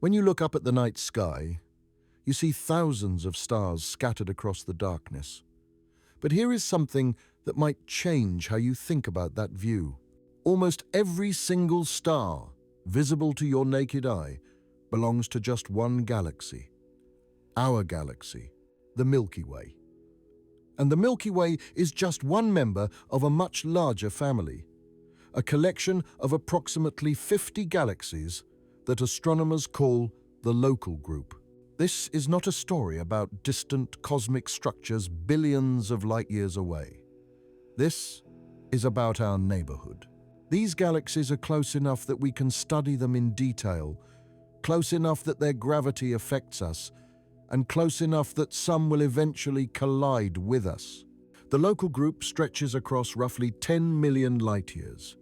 When you look up at the night sky, you see thousands of stars scattered across the darkness. But here is something that might change how you think about that view. Almost every single star visible to your naked eye belongs to just one galaxy. Our galaxy, the Milky Way. And the Milky Way is just one member of a much larger family, a collection of approximately 50 galaxies that astronomers call the local group. This is not a story about distant cosmic structures billions of light years away. This is about our neighborhood. These galaxies are close enough that we can study them in detail, close enough that their gravity affects us, and close enough that some will eventually collide with us. The local group stretches across roughly 10 million light-years.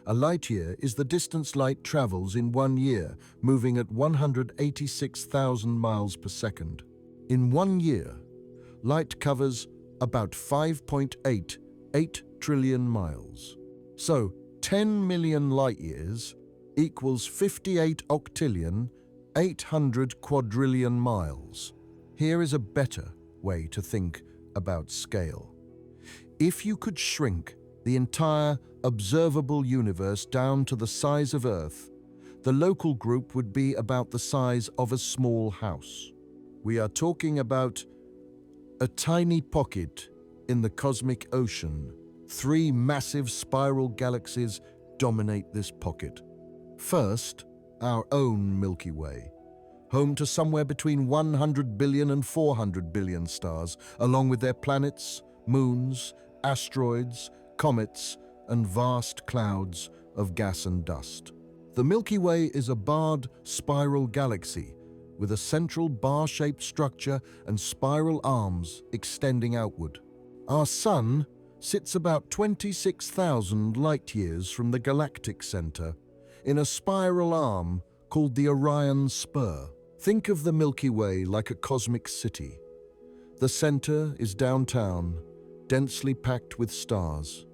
A light-year is the distance light travels in 1 year, moving at 186,000 miles per second. In 1 year, light covers about 5.88 trillion miles. So, 10 million light-years equals 58 octillion, 800 quadrillion miles. Here is a better way to think about scale. If you could shrink the entire observable universe down to the size of Earth, the local group would be about the size of a small house. We are talking about a tiny pocket in the cosmic ocean. 3 massive spiral galaxies dominate this pocket. First, our own Milky Way, home to somewhere between 100 billion and 400 billion stars, along with their planets, moons, asteroids, comets, and vast clouds of gas and dust. The Milky Way is a barred spiral galaxy with a central bar-shaped structure and spiral arms extending outward. Our Sun sits about 26,000 light-years from the galactic center in a spiral arm called the Orion Spur. Think of the Milky Way like a cosmic city. The center is downtown, densely packed with stars.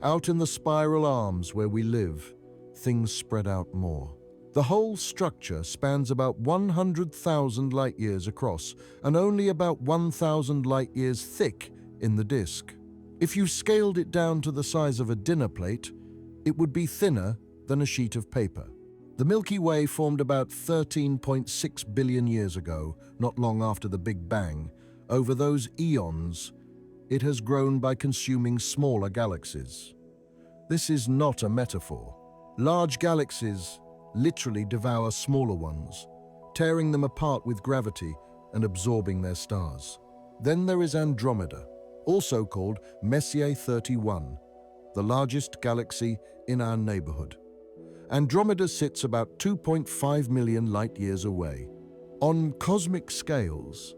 Out in the spiral arms where we live, things spread out more. The whole structure spans about 100,000 light-years across and only about 1,000 light-years thick in the disk. If you scaled it down to the size of a dinner plate, it would be thinner than a sheet of paper. The Milky Way formed about 13.6 billion years ago, not long after the Big Bang. Over those eons, it has grown by consuming smaller galaxies. This is not a metaphor. Large galaxies literally devour smaller ones, tearing them apart with gravity and absorbing their stars. Then there is Andromeda, also called Messier 31, the largest galaxy in our neighborhood. Andromeda sits about 2.5 million light-years away. On cosmic scales,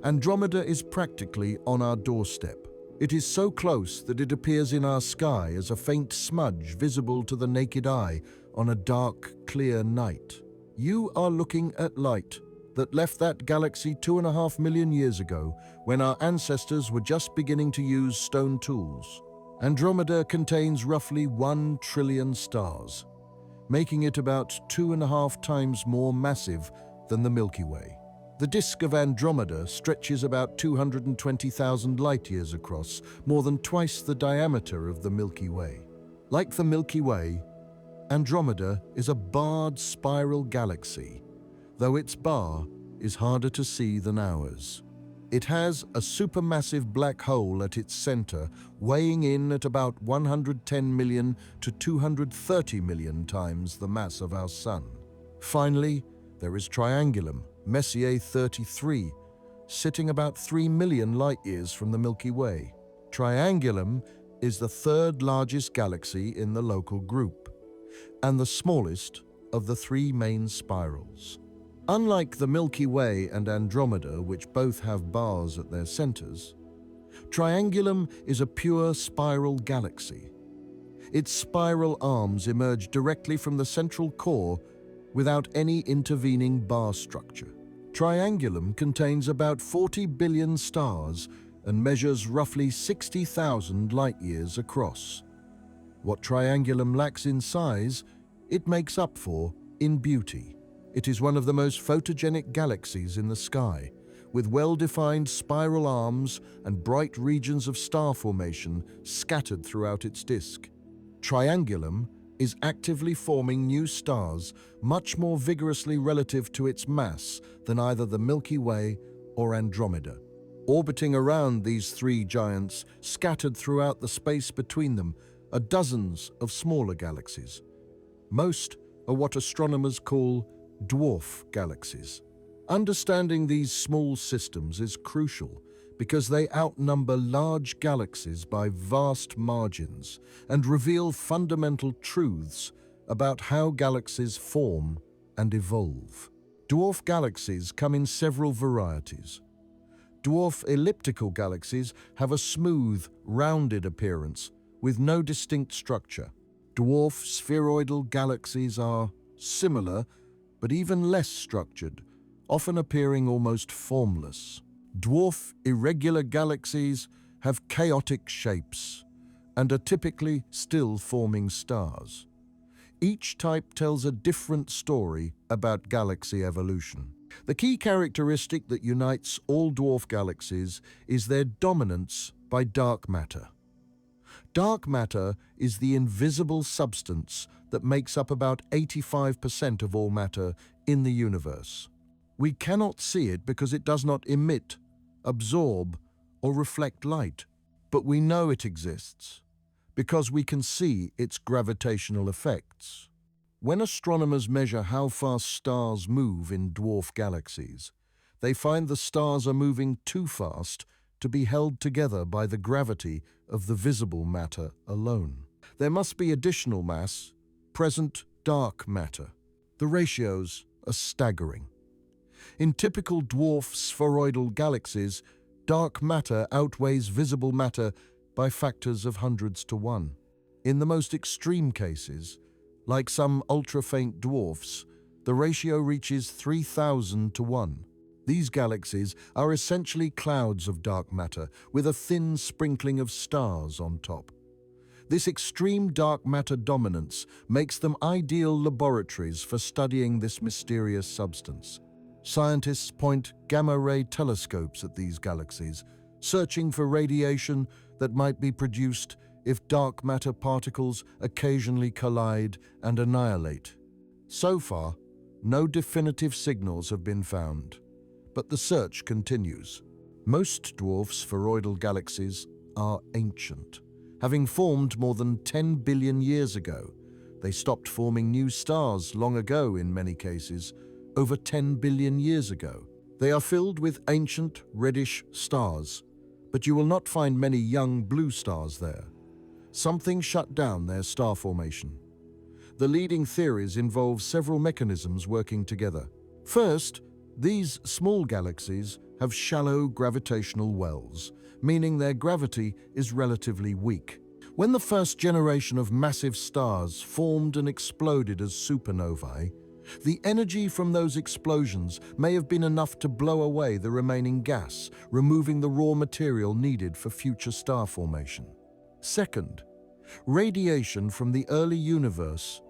Andromeda is practically on our doorstep. It is so close that it appears in our sky as a faint smudge visible to the naked eye on a dark, clear night. You are looking at light that left that galaxy 2.5 million years ago, when our ancestors were just beginning to use stone tools. Andromeda contains roughly 1 trillion stars, making it about 2.5 times more massive than the Milky Way. The disk of Andromeda stretches about 220,000 light-years across, more than twice the diameter of the Milky Way. Like the Milky Way, Andromeda is a barred spiral galaxy, though its bar is harder to see than ours. It has a supermassive black hole at its center, weighing in at about 110 million to 230 million times the mass of our Sun. Finally, there is Triangulum, Messier 33, sitting about 3 million light-years from the Milky Way. Triangulum is the 3rd largest galaxy in the local group, and the smallest of the 3 main spirals. Unlike the Milky Way and Andromeda, which both have bars at their centers, Triangulum is a pure spiral galaxy. Its spiral arms emerge directly from the central core without any intervening bar structure. Triangulum contains about 40 billion stars and measures roughly 60,000 light-years across. What Triangulum lacks in size, it makes up for in beauty. It is one of the most photogenic galaxies in the sky, with well-defined spiral arms and bright regions of star formation scattered throughout its disk. Triangulum is actively forming new stars much more vigorously relative to its mass than either the Milky Way or Andromeda. Orbiting around these three giants, scattered throughout the space between them, are dozens of smaller galaxies. Most are what astronomers call dwarf galaxies. Understanding these small systems is crucial because they outnumber large galaxies by vast margins and reveal fundamental truths about how galaxies form and evolve. Dwarf galaxies come in several varieties. Dwarf elliptical galaxies have a smooth, rounded appearance with no distinct structure. Dwarf spheroidal galaxies are similar, but even less structured, often appearing almost formless. Dwarf irregular galaxies have chaotic shapes and are typically still forming stars. Each type tells a different story about galaxy evolution. The key characteristic that unites all dwarf galaxies is their dominance by dark matter. Dark matter is the invisible substance that makes up about 85% of all matter in the universe. We cannot see it because it does not emit, absorb, or reflect light, but we know it exists because we can see its gravitational effects. When astronomers measure how fast stars move in dwarf galaxies, they find the stars are moving too fast to be held together by the gravity of the visible matter alone. There must be additional mass, present dark matter. The ratios are staggering. In typical dwarf spheroidal galaxies, dark matter outweighs visible matter by factors of hundreds to one. In the most extreme cases, like some ultra-faint dwarfs, the ratio reaches 3,000 to 1. These galaxies are essentially clouds of dark matter with a thin sprinkling of stars on top. This extreme dark matter dominance makes them ideal laboratories for studying this mysterious substance. Scientists point gamma-ray telescopes at these galaxies, searching for radiation that might be produced if dark matter particles occasionally collide and annihilate. So far, no definitive signals have been found, but the search continues. Most dwarf spheroidal galaxies are ancient, having formed more than 10 billion years ago. They stopped forming new stars long ago in many cases, over 10 billion years ago. They are filled with ancient reddish stars, but you will not find many young blue stars there. Something shut down their star formation. The leading theories involve several mechanisms working together. First, these small galaxies have shallow gravitational wells, meaning their gravity is relatively weak. When the first generation of massive stars formed and exploded as supernovae, the energy from those explosions may have been enough to blow away the remaining gas, removing the raw material needed for future star formation. Second, radiation from the early universe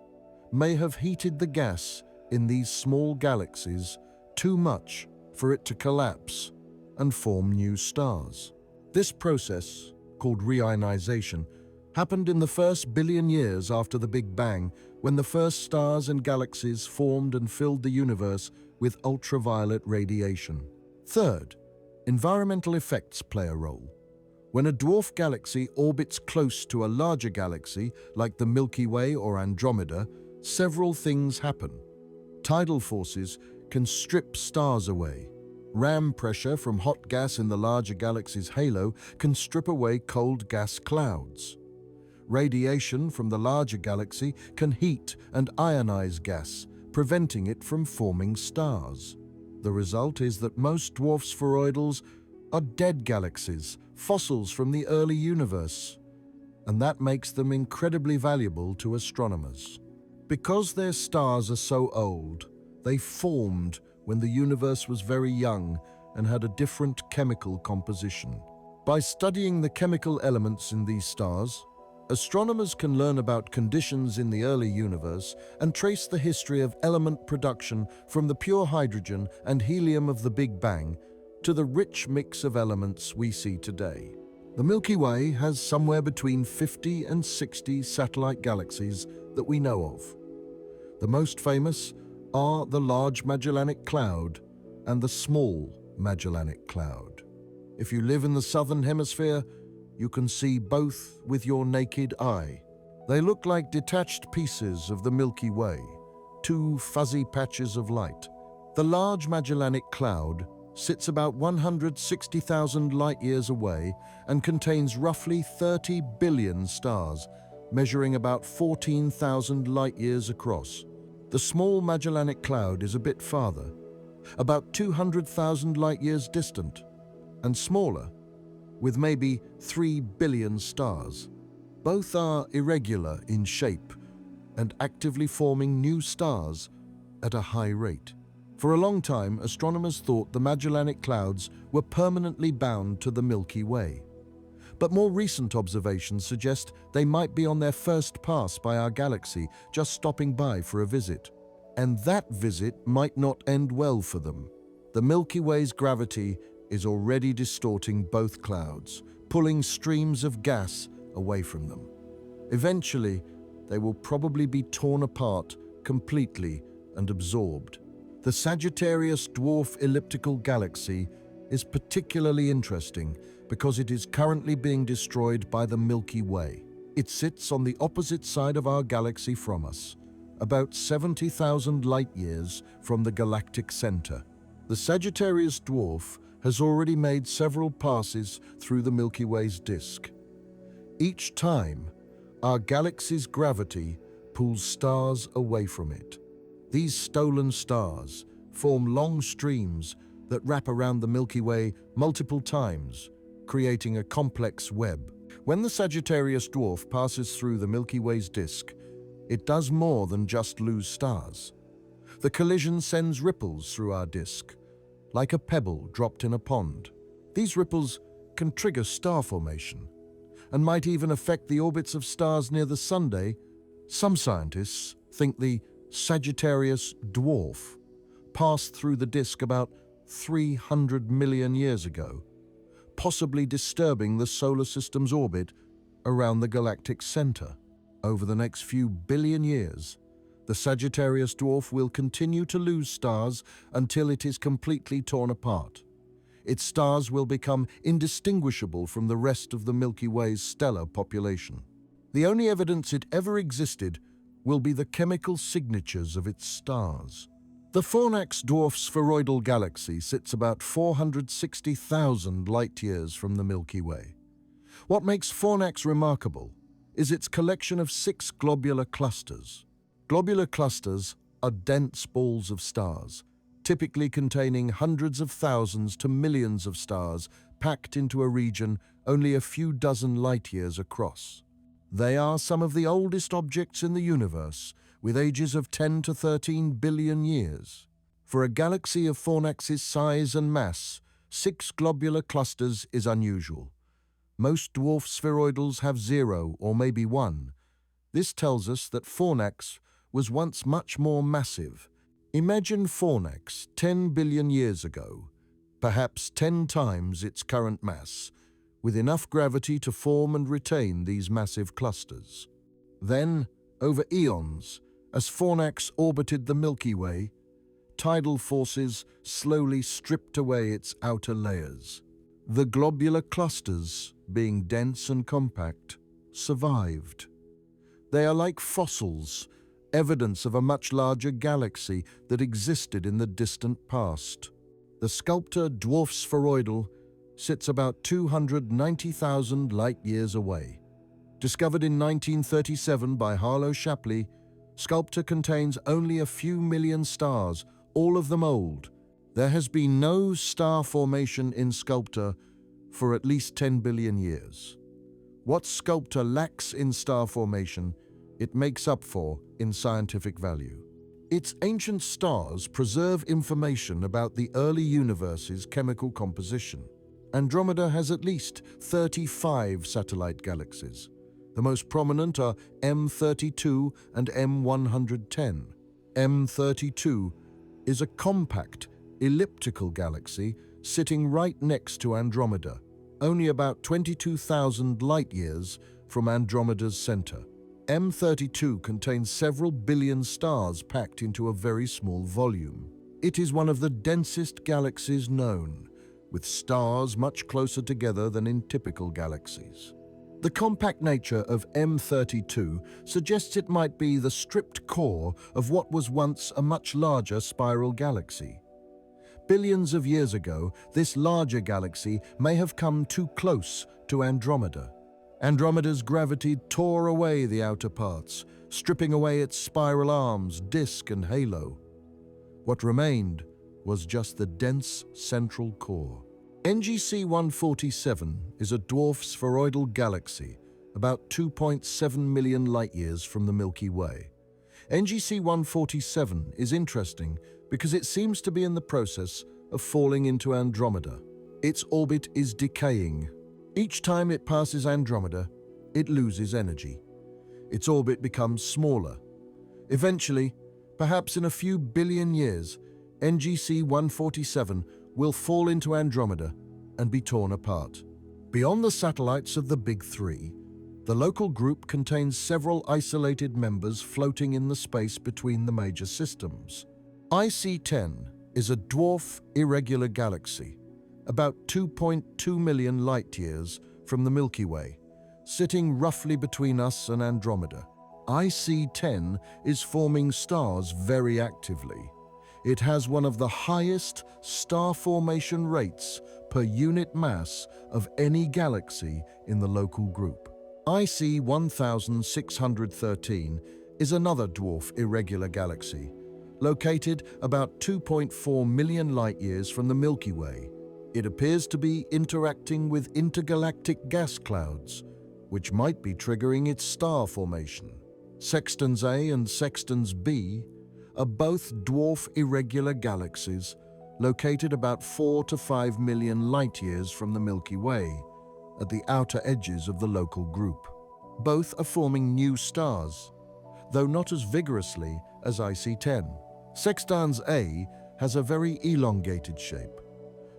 may have heated the gas in these small galaxies too much for it to collapse and form new stars. This process, called reionization, happened in the first billion years after the Big Bang, when the first stars and galaxies formed and filled the universe with ultraviolet radiation. Third, environmental effects play a role. When a dwarf galaxy orbits close to a larger galaxy, like the Milky Way or Andromeda, several things happen. Tidal forces can strip stars away. Ram pressure from hot gas in the larger galaxy's halo can strip away cold gas clouds. Radiation from the larger galaxy can heat and ionize gas, preventing it from forming stars. The result is that most dwarf spheroidals are dead galaxies, fossils from the early universe, and that makes them incredibly valuable to astronomers. Because their stars are so old, they formed when the universe was very young and had a different chemical composition. By studying the chemical elements in these stars, Astronomers can learn about conditions in the early universe and trace the history of element production from the pure hydrogen and helium of the Big Bang to the rich mix of elements we see today. The Milky Way has somewhere between 50 and 60 satellite galaxies that we know of. The most famous are the Large Magellanic Cloud and the Small Magellanic Cloud. If you live in the southern hemisphere, you can see both with your naked eye. They look like detached pieces of the Milky Way, two fuzzy patches of light. The Large Magellanic Cloud sits about 160,000 light-years away and contains roughly 30 billion stars, measuring about 14,000 light-years across. The Small Magellanic Cloud is a bit farther, about 200,000 light-years distant, and smaller, with maybe 3 billion stars. Both are irregular in shape and actively forming new stars at a high rate. For a long time, astronomers thought the Magellanic Clouds were permanently bound to the Milky Way. But more recent observations suggest they might be on their first pass by our galaxy, just stopping by for a visit. And that visit might not end well for them. The Milky Way's gravity is already distorting both clouds, pulling streams of gas away from them. Eventually, they will probably be torn apart completely and absorbed. The Sagittarius Dwarf Elliptical Galaxy is particularly interesting because it is currently being destroyed by the Milky Way. It sits on the opposite side of our galaxy from us, about 70,000 light-years from the galactic center. The Sagittarius Dwarf has already made several passes through the Milky Way's disk. Each time, our galaxy's gravity pulls stars away from it. These stolen stars form long streams that wrap around the Milky Way multiple times, creating a complex web. When the Sagittarius Dwarf passes through the Milky Way's disk, it does more than just lose stars. The collision sends ripples through our disk, like a pebble dropped in a pond. These ripples can trigger star formation and might even affect the orbits of stars near the Sun. Some scientists think the Sagittarius Dwarf passed through the disk about 300 million years ago, possibly disturbing the solar system's orbit around the galactic center. Over the next few billion years, the Sagittarius Dwarf will continue to lose stars until it is completely torn apart. Its stars will become indistinguishable from the rest of the Milky Way's stellar population. The only evidence it ever existed will be the chemical signatures of its stars. The Fornax dwarf spheroidal galaxy sits about 460,000 light-years from the Milky Way. What makes Fornax remarkable is its collection of 6 globular clusters. Globular clusters are dense balls of stars, typically containing hundreds of thousands to millions of stars packed into a region only a few dozen light-years across. They are some of the oldest objects in the universe, with ages of 10 to 13 billion years. For a galaxy of Fornax's size and mass, 6 globular clusters is unusual. Most dwarf spheroidals have 0 or maybe 1. This tells us that Fornax was once much more massive. Imagine Fornax 10 billion years ago, perhaps 10 times its current mass, with enough gravity to form and retain these massive clusters. Then, over eons, as Fornax orbited the Milky Way, tidal forces slowly stripped away its outer layers. The globular clusters, being dense and compact, survived. They are like fossils, evidence of a much larger galaxy that existed in the distant past. The sculptor Dwarf Spheroidal sits about 290,000 light-years away. Discovered in 1937 by Harlow Shapley, Sculptor contains only a few million stars, all of them old. There has been no star formation in Sculptor for at least 10 billion years. What Sculptor lacks in star formation, it makes up for in scientific value. Its ancient stars preserve information about the early universe's chemical composition. Andromeda has at least 35 satellite galaxies. The most prominent are M32 and M110. M32 is a compact, elliptical galaxy sitting right next to Andromeda, only about 22,000 light-years from Andromeda's center. M32 contains several billion stars packed into a very small volume. It is one of the densest galaxies known, with stars much closer together than in typical galaxies. The compact nature of M32 suggests it might be the stripped core of what was once a much larger spiral galaxy. Billions of years ago, this larger galaxy may have come too close to Andromeda. Andromeda's gravity tore away the outer parts, stripping away its spiral arms, disk, and halo. What remained was just the dense central core. NGC 147 is a dwarf spheroidal galaxy about 2.7 million light-years from the Milky Way. NGC 147 is interesting because it seems to be in the process of falling into Andromeda. Its orbit is decaying. Each time it passes Andromeda, it loses energy. Its orbit becomes smaller. Eventually, perhaps in a few billion years, NGC 147 will fall into Andromeda and be torn apart. Beyond the satellites of the Big Three, the local group contains several isolated members floating in the space between the major systems. IC10 is a dwarf irregular galaxy, about 2.2 million light-years from the Milky Way, sitting roughly between us and Andromeda. IC10 is forming stars very actively. It has one of the highest star formation rates per unit mass of any galaxy in the local group. IC 1613 is another dwarf irregular galaxy, located about 2.4 million light-years from the Milky Way. It appears to be interacting with intergalactic gas clouds, which might be triggering its star formation. Sextans A and Sextans B are both dwarf irregular galaxies located about 4 to 5 million light-years from the Milky Way, at the outer edges of the local group. Both are forming new stars, though not as vigorously as IC10. Sextans A has a very elongated shape,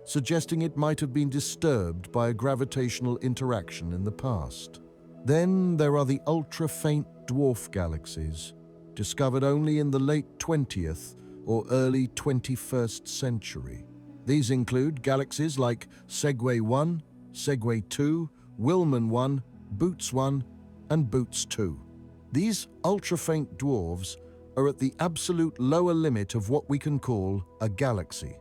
suggesting it might have been disturbed by a gravitational interaction in the past. Then there are the ultra-faint dwarf galaxies, discovered only in the late 20th or early 21st century. These include galaxies like Segway 1, Segway 2, Willman 1, Boots 1, and Boots 2. These ultra-faint dwarfs are at the absolute lower limit of what we can call a galaxy.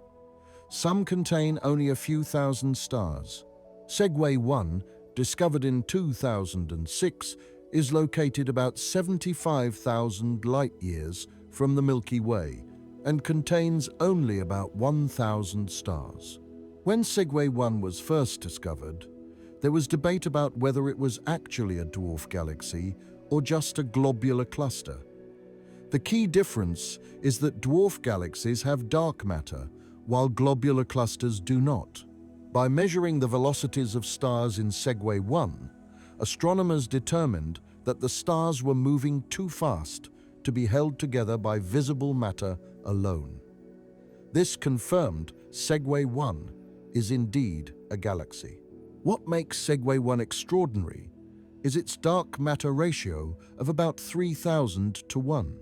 Some contain only a few thousand stars. Segway 1, discovered in 2006, is located about 75,000 light-years from the Milky Way and contains only about 1,000 stars. When Segway 1 was first discovered, there was debate about whether it was actually a dwarf galaxy or just a globular cluster. The key difference is that dwarf galaxies have dark matter, while globular clusters do not. By measuring the velocities of stars in Segway 1, astronomers determined that the stars were moving too fast to be held together by visible matter alone. This confirmed Segway 1 is indeed a galaxy. What makes Segway 1 extraordinary is its dark matter ratio of about 3,000 to 1.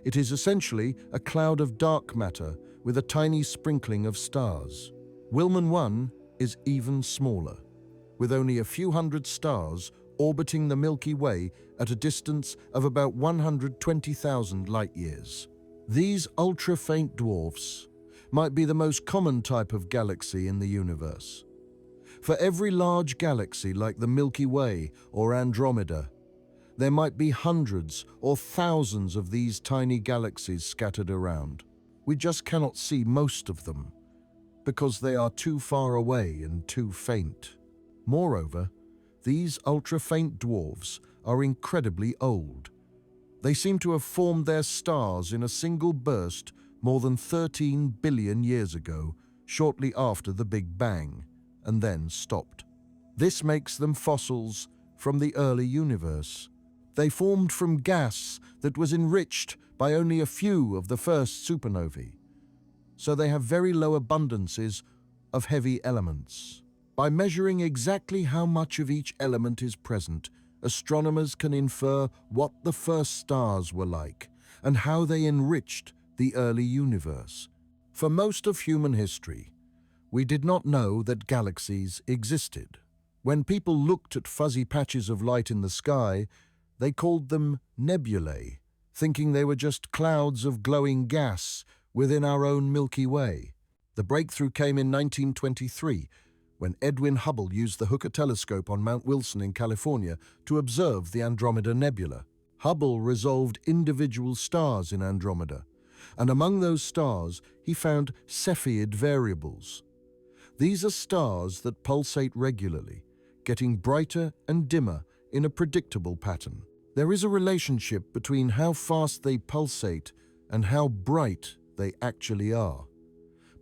It is essentially a cloud of dark matter with a tiny sprinkling of stars. Willman 1 is even smaller, with only a few hundred stars orbiting the Milky Way at a distance of about 120,000 light-years. These ultra-faint dwarfs might be the most common type of galaxy in the universe. For every large galaxy like the Milky Way or Andromeda, there might be hundreds or thousands of these tiny galaxies scattered around. We just cannot see most of them because they are too far away and too faint. Moreover, these ultra-faint dwarfs are incredibly old. They seem to have formed their stars in a single burst more than 13 billion years ago, shortly after the Big Bang, and then stopped. This makes them fossils from the early universe. They formed from gas that was enriched by only a few of the first supernovae, so they have very low abundances of heavy elements. By measuring exactly how much of each element is present, astronomers can infer what the first stars were like and how they enriched the early universe. For most of human history, we did not know that galaxies existed. When people looked at fuzzy patches of light in the sky, they called them nebulae, thinking they were just clouds of glowing gas within our own Milky Way. The breakthrough came in 1923, when Edwin Hubble used the Hooker telescope on Mount Wilson in California to observe the Andromeda Nebula. Hubble resolved individual stars in Andromeda, and among those stars he found Cepheid variables. These are stars that pulsate regularly, getting brighter and dimmer in a predictable pattern. There is a relationship between how fast they pulsate and how bright they actually are.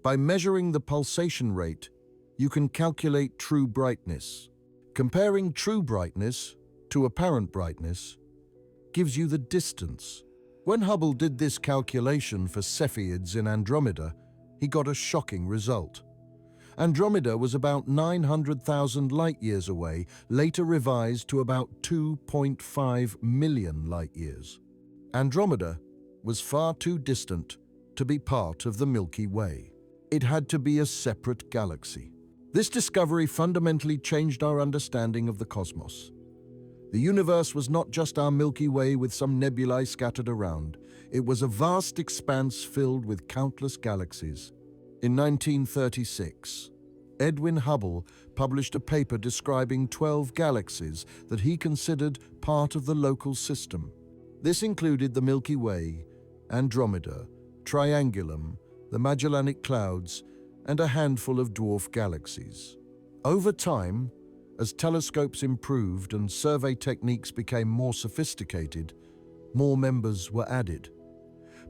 By measuring the pulsation rate, you can calculate true brightness. Comparing true brightness to apparent brightness gives you the distance. When Hubble did this calculation for Cepheids in Andromeda, he got a shocking result. Andromeda was about 900,000 light-years away, later revised to about 2.5 million light-years. Andromeda was far too distant to be part of the Milky Way. It had to be a separate galaxy. This discovery fundamentally changed our understanding of the cosmos. The universe was not just our Milky Way with some nebulae scattered around. It was a vast expanse filled with countless galaxies. In 1936, Edwin Hubble published a paper describing 12 galaxies that he considered part of the local system. This included the Milky Way, Andromeda, Triangulum, the Magellanic Clouds, and a handful of dwarf galaxies. Over time, as telescopes improved and survey techniques became more sophisticated, more members were added.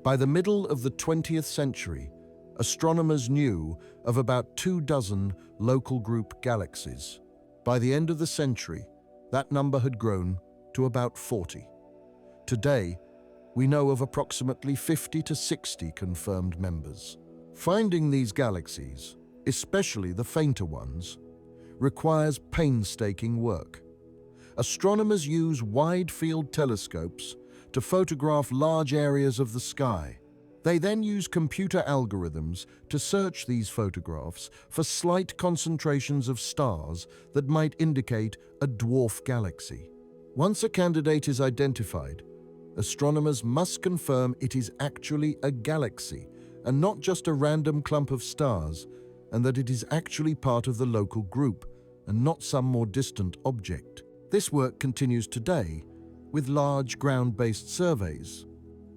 By the middle of the 20th century, astronomers knew of about 24 local group galaxies. By the end of the century, that number had grown to about 40. Today, we know of approximately 50 to 60 confirmed members. Finding these galaxies, especially the fainter ones, requires painstaking work. Astronomers use wide-field telescopes to photograph large areas of the sky. They then use computer algorithms to search these photographs for slight concentrations of stars that might indicate a dwarf galaxy. Once a candidate is identified, astronomers must confirm it is actually a galaxy and not just a random clump of stars, and that it is actually part of the local group and not some more distant object. This work continues today with large ground-based surveys.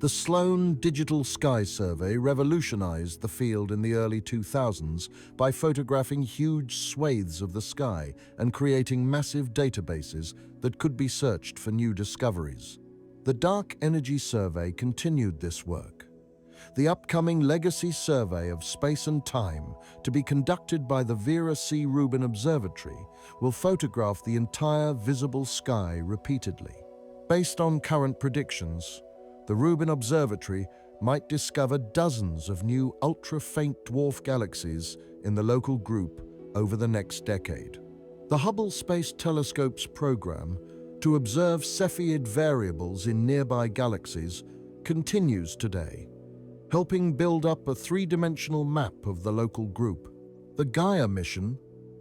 The Sloan Digital Sky Survey revolutionized the field in the early 2000s by photographing huge swathes of the sky and creating massive databases that could be searched for new discoveries. The Dark Energy Survey continued this work. The upcoming Legacy Survey of Space and Time, to be conducted by the Vera C. Rubin Observatory, will photograph the entire visible sky repeatedly. Based on current predictions, the Rubin Observatory might discover dozens of new ultra-faint dwarf galaxies in the local group over the next decade. The Hubble Space Telescope's program to observe Cepheid variables in nearby galaxies continues today, helping build up a three-dimensional map of the local group. The Gaia mission,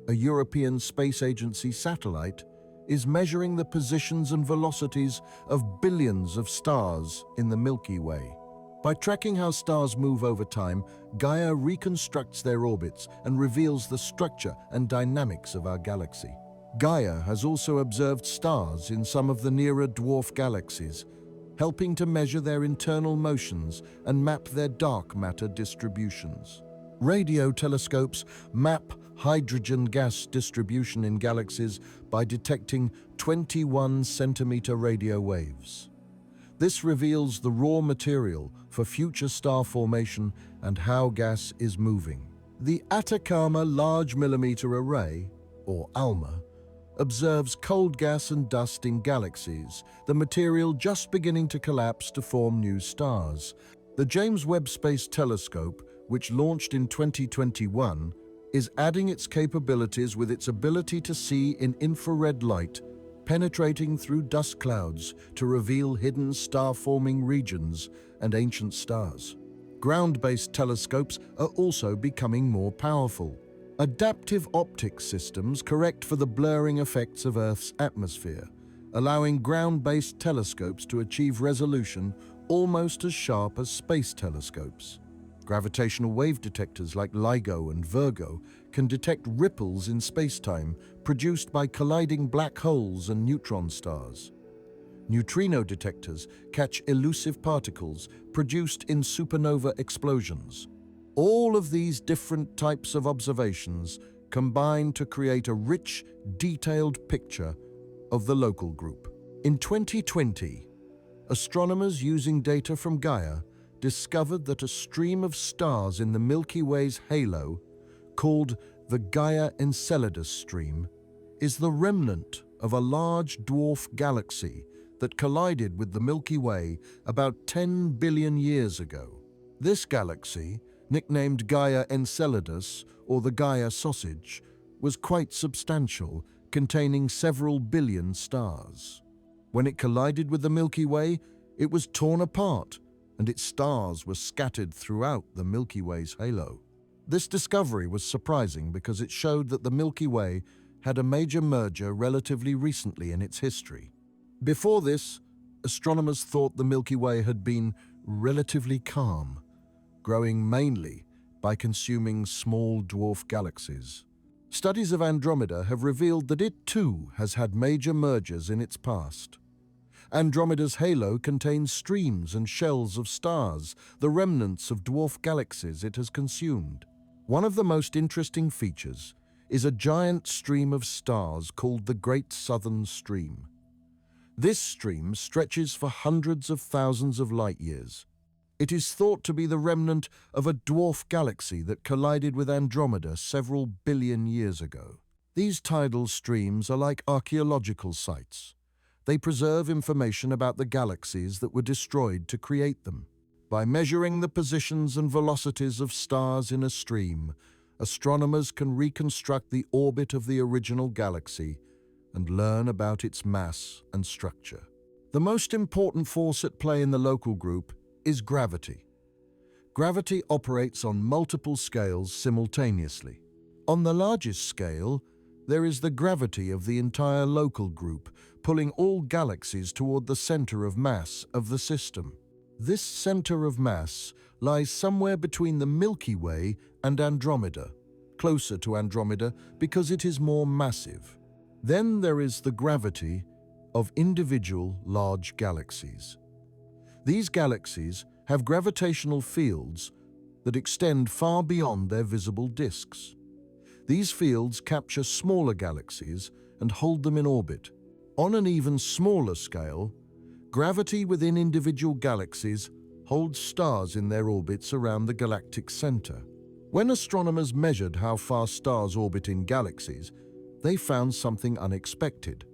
a European Space Agency satellite, is measuring the positions and velocities of billions of stars in the Milky Way. By tracking how stars move over time, Gaia reconstructs their orbits and reveals the structure and dynamics of our galaxy. Gaia has also observed stars in some of the nearer dwarf galaxies, helping to measure their internal motions and map their dark matter distributions. Radio telescopes map hydrogen gas distribution in galaxies by detecting 21-centimeter radio waves. This reveals the raw material for future star formation and how gas is moving. The Atacama Large Millimeter Array, or ALMA, observes cold gas and dust in galaxies, the material just beginning to collapse to form new stars. The James Webb Space Telescope, which launched in 2021, is adding its capabilities with its ability to see in infrared light, penetrating through dust clouds to reveal hidden star-forming regions and ancient stars. Ground-based telescopes are also becoming more powerful. Adaptive optics systems correct for the blurring effects of Earth's atmosphere, allowing ground-based telescopes to achieve resolution almost as sharp as space telescopes. Gravitational wave detectors like LIGO and Virgo can detect ripples in spacetime produced by colliding black holes and neutron stars. Neutrino detectors catch elusive particles produced in supernova explosions. All of these different types of observations combine to create a rich, detailed picture of the local group. In 2020, astronomers using data from Gaia discovered that a stream of stars in the Milky Way's halo, called the Gaia Enceladus stream, is the remnant of a large dwarf galaxy that collided with the Milky Way about 10 billion years ago. This galaxy, nicknamed Gaia Enceladus or the Gaia Sausage, was quite substantial, containing several billion stars. When it collided with the Milky Way, it was torn apart, and its stars were scattered throughout the Milky Way's halo. This discovery was surprising because it showed that the Milky Way had a major merger relatively recently in its history. Before this, astronomers thought the Milky Way had been relatively calm, growing mainly by consuming small dwarf galaxies. Studies of Andromeda have revealed that it too has had major mergers in its past. Andromeda's halo contains streams and shells of stars, the remnants of dwarf galaxies it has consumed. One of the most interesting features is a giant stream of stars called the Great Southern Stream. This stream stretches for hundreds of thousands of light years. It is thought to be the remnant of a dwarf galaxy that collided with Andromeda several billion years ago. These tidal streams are like archaeological sites. They preserve information about the galaxies that were destroyed to create them. By measuring the positions and velocities of stars in a stream, astronomers can reconstruct the orbit of the original galaxy and learn about its mass and structure. The most important force at play in the local group is gravity. Gravity operates on multiple scales simultaneously. On the largest scale, there is the gravity of the entire local group, pulling all galaxies toward the center of mass of the system. This center of mass lies somewhere between the Milky Way and Andromeda, closer to Andromeda because it is more massive. Then there is the gravity of individual large galaxies. These galaxies have gravitational fields that extend far beyond their visible disks. These fields capture smaller galaxies and hold them in orbit. On an even smaller scale, gravity within individual galaxies holds stars in their orbits around the galactic center. When astronomers measured how fast stars orbit in galaxies, they found something unexpected.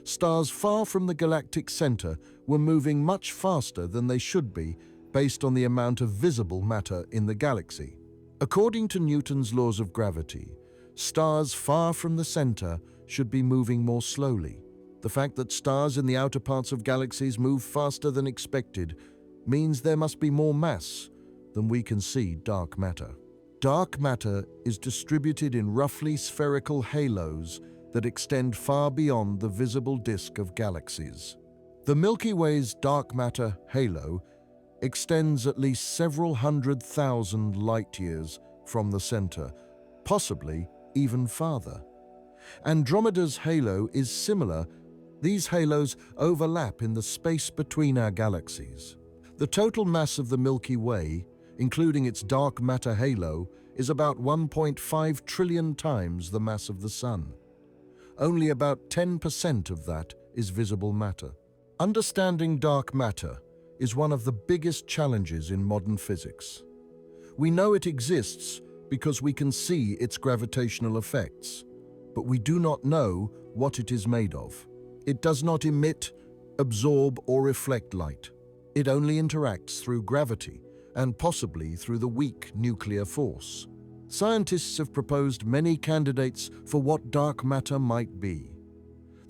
Stars far from the galactic center were moving much faster than they should be based on the amount of visible matter in the galaxy. According to Newton's laws of gravity, stars far from the center should be moving more slowly. The fact that stars in the outer parts of galaxies move faster than expected means there must be more mass than we can see dark matter. Dark matter is distributed in roughly spherical halos that extend far beyond the visible disk of galaxies. The Milky Way's dark matter halo extends at least several 100,000 light-years from the center, possibly even farther. Andromeda's halo is similar. These halos overlap in the space between our galaxies. The total mass of the Milky Way, including its dark matter halo, is about 1.5 trillion times the mass of the Sun. Only about 10% of that is visible matter. Understanding dark matter is one of the biggest challenges in modern physics. We know it exists because we can see its gravitational effects, but we do not know what it is made of. It does not emit, absorb, or reflect light. It only interacts through gravity and possibly through the weak nuclear force. Scientists have proposed many candidates for what dark matter might be.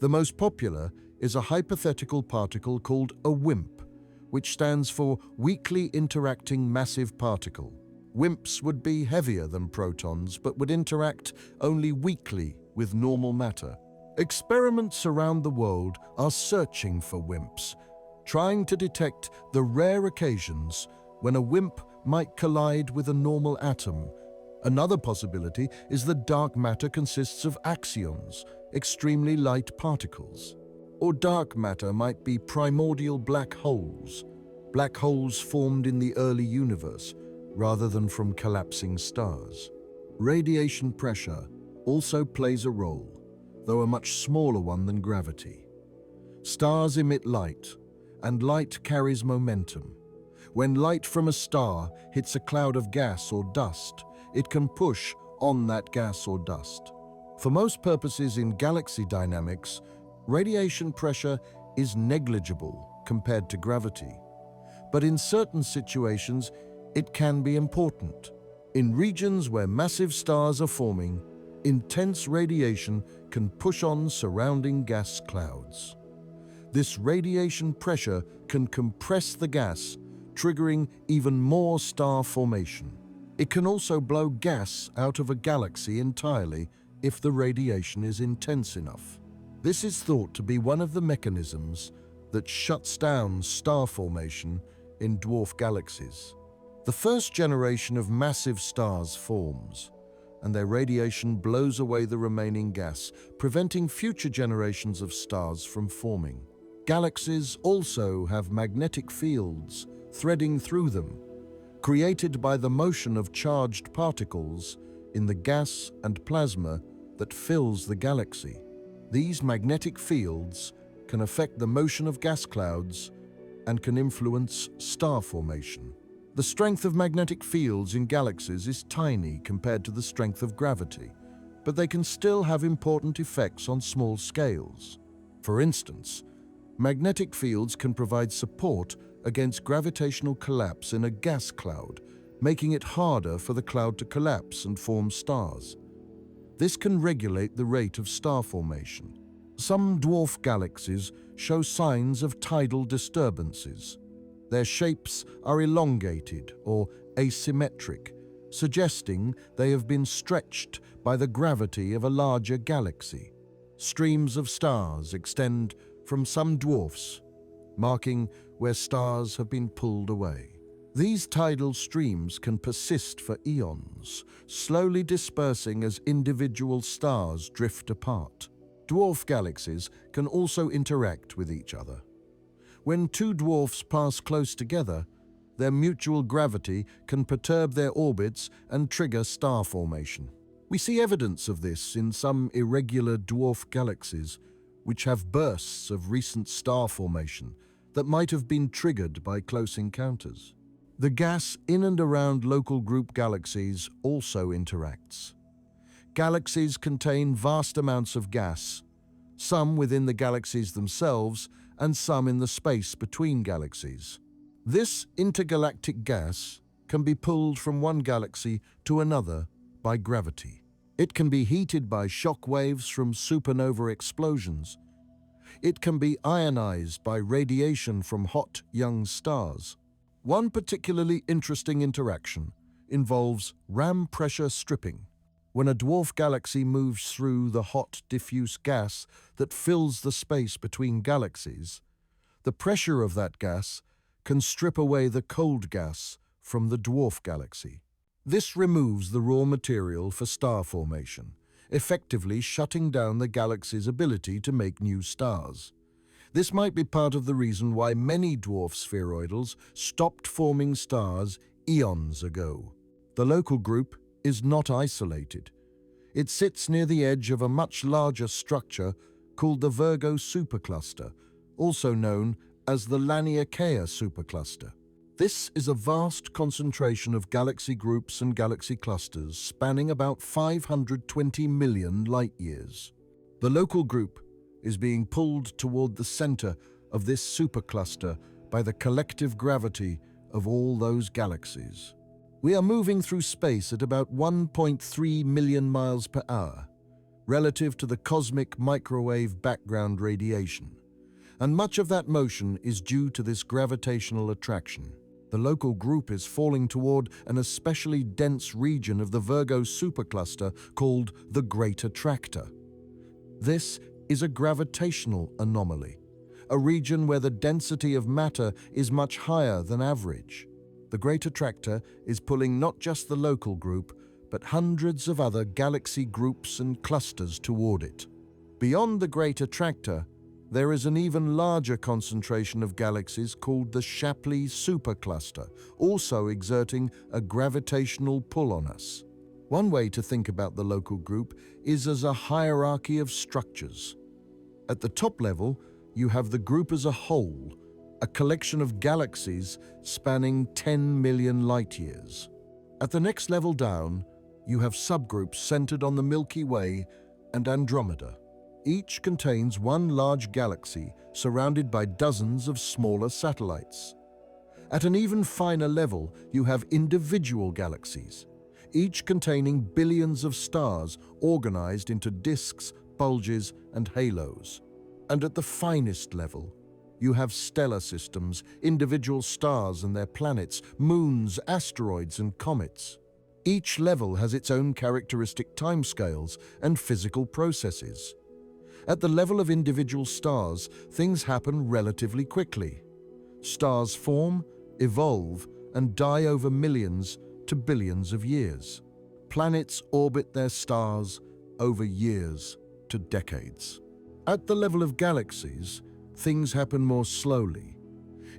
The most popular is a hypothetical particle called a WIMP, which stands for Weakly Interacting Massive Particle. WIMPs would be heavier than protons but would interact only weakly with normal matter. Experiments around the world are searching for WIMPs, trying to detect the rare occasions when a WIMP might collide with a normal atom. Another possibility is that dark matter consists of axions, extremely light particles. Or dark matter might be primordial black holes formed in the early universe, rather than from collapsing stars. Radiation pressure also plays a role, though a much smaller one than gravity. Stars emit light, and light carries momentum. When light from a star hits a cloud of gas or dust, it can push on that gas or dust. For most purposes in galaxy dynamics, radiation pressure is negligible compared to gravity. But in certain situations, it can be important. In regions where massive stars are forming, intense radiation can push on surrounding gas clouds. This radiation pressure can compress the gas, triggering even more star formation. It can also blow gas out of a galaxy entirely if the radiation is intense enough. This is thought to be one of the mechanisms that shuts down star formation in dwarf galaxies. The first generation of massive stars forms, and their radiation blows away the remaining gas, preventing future generations of stars from forming. Galaxies also have magnetic fields threading through them, created by the motion of charged particles in the gas and plasma that fills the galaxy. These magnetic fields can affect the motion of gas clouds and can influence star formation. The strength of magnetic fields in galaxies is tiny compared to the strength of gravity, but they can still have important effects on small scales. For instance, magnetic fields can provide support against gravitational collapse in a gas cloud, making it harder for the cloud to collapse and form stars. This can regulate the rate of star formation. Some dwarf galaxies show signs of tidal disturbances. Their shapes are elongated or asymmetric, suggesting they have been stretched by the gravity of a larger galaxy. Streams of stars extend from some dwarfs, marking where stars have been pulled away. These tidal streams can persist for eons, slowly dispersing as individual stars drift apart. Dwarf galaxies can also interact with each other. When two dwarfs pass close together, their mutual gravity can perturb their orbits and trigger star formation. We see evidence of this in some irregular dwarf galaxies, which have bursts of recent star formation that might have been triggered by close encounters. The gas in and around local group galaxies also interacts. Galaxies contain vast amounts of gas, some within the galaxies themselves and some in the space between galaxies. This intergalactic gas can be pulled from one galaxy to another by gravity. It can be heated by shock waves from supernova explosions. It can be ionized by radiation from hot young stars. One particularly interesting interaction involves ram pressure stripping. When a dwarf galaxy moves through the hot diffuse gas that fills the space between galaxies, the pressure of that gas can strip away the cold gas from the dwarf galaxy. This removes the raw material for star formation, effectively shutting down the galaxy's ability to make new stars. This might be part of the reason why many dwarf spheroidals stopped forming stars eons ago. The local group is not isolated. It sits near the edge of a much larger structure called the Virgo supercluster, also known as the Laniakea supercluster. This is a vast concentration of galaxy groups and galaxy clusters spanning about 520 million light-years. The local group is being pulled toward the center of this supercluster by the collective gravity of all those galaxies. We are moving through space at about 1.3 million miles per hour, relative to the cosmic microwave background radiation, and much of that motion is due to this gravitational attraction. The local group is falling toward an especially dense region of the Virgo supercluster called the Great Attractor. This is a gravitational anomaly, a region where the density of matter is much higher than average. The Great Attractor is pulling not just the local group, but hundreds of other galaxy groups and clusters toward it. Beyond the Great Attractor, there is an even larger concentration of galaxies called the Shapley supercluster, also exerting a gravitational pull on us. One way to think about the local group is as a hierarchy of structures. At the top level, you have the group as a whole, a collection of galaxies spanning 10 million light-years. At the next level down, you have subgroups centered on the Milky Way and Andromeda. Each contains one large galaxy surrounded by dozens of smaller satellites. At an even finer level, you have individual galaxies, each containing billions of stars organized into disks, bulges, and halos. And at the finest level, you have stellar systems, individual stars and their planets, moons, asteroids, and comets. Each level has its own characteristic timescales and physical processes. At the level of individual stars, things happen relatively quickly. Stars form, evolve, and die over millions to billions of years. Planets orbit their stars over years to decades. At the level of galaxies, things happen more slowly.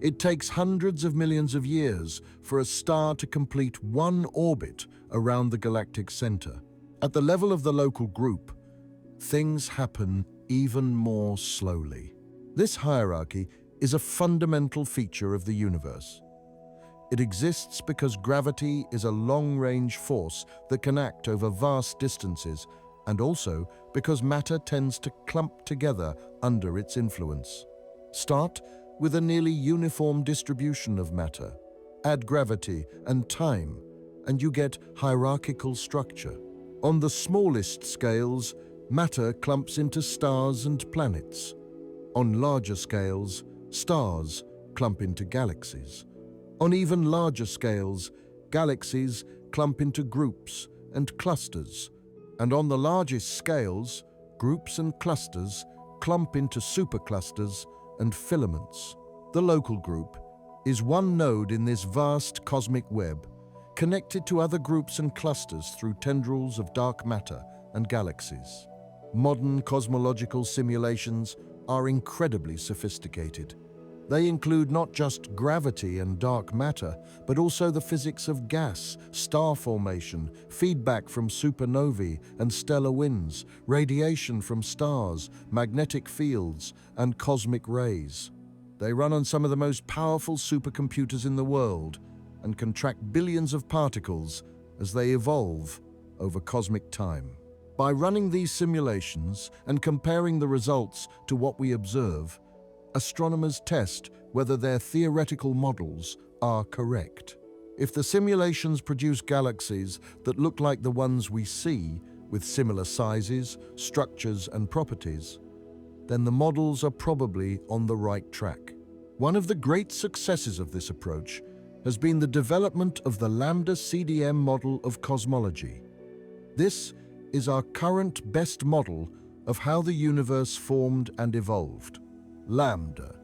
It takes hundreds of millions of years for a star to complete one orbit around the galactic center. At the level of the local group, things happen even more slowly. This hierarchy is a fundamental feature of the universe. It exists because gravity is a long-range force that can act over vast distances, and also because matter tends to clump together under its influence. Start with a nearly uniform distribution of matter. Add gravity and time, and you get hierarchical structure. On the smallest scales, matter clumps into stars and planets. On larger scales, stars clump into galaxies. On even larger scales, galaxies clump into groups and clusters. And on the largest scales, groups and clusters clump into superclusters and filaments. The local group is one node in this vast cosmic web, connected to other groups and clusters through tendrils of dark matter and galaxies. Modern cosmological simulations are incredibly sophisticated. They include not just gravity and dark matter, but also the physics of gas, star formation, feedback from supernovae and stellar winds, radiation from stars, magnetic fields, and cosmic rays. They run on some of the most powerful supercomputers in the world and can track billions of particles as they evolve over cosmic time. By running these simulations and comparing the results to what we observe, astronomers test whether their theoretical models are correct. If the simulations produce galaxies that look like the ones we see, with similar sizes, structures, and properties, then the models are probably on the right track. One of the great successes of this approach has been the development of the Lambda CDM model of cosmology. This is our current best model of how the universe formed and evolved. Lambda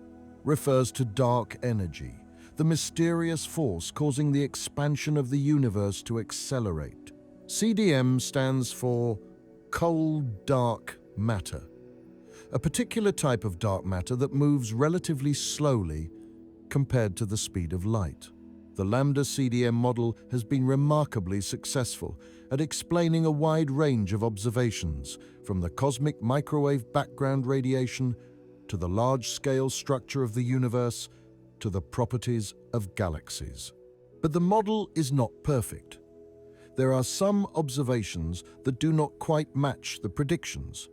refers to dark energy, the mysterious force causing the expansion of the universe to accelerate. CDM stands for cold dark matter, a particular type of dark matter that moves relatively slowly compared to the speed of light. The Lambda CDM model has been remarkably successful at explaining a wide range of observations, from the cosmic microwave background radiation to the large-scale structure of the universe to the properties of galaxies. But the model is not perfect. There are some observations that do not quite match the predictions.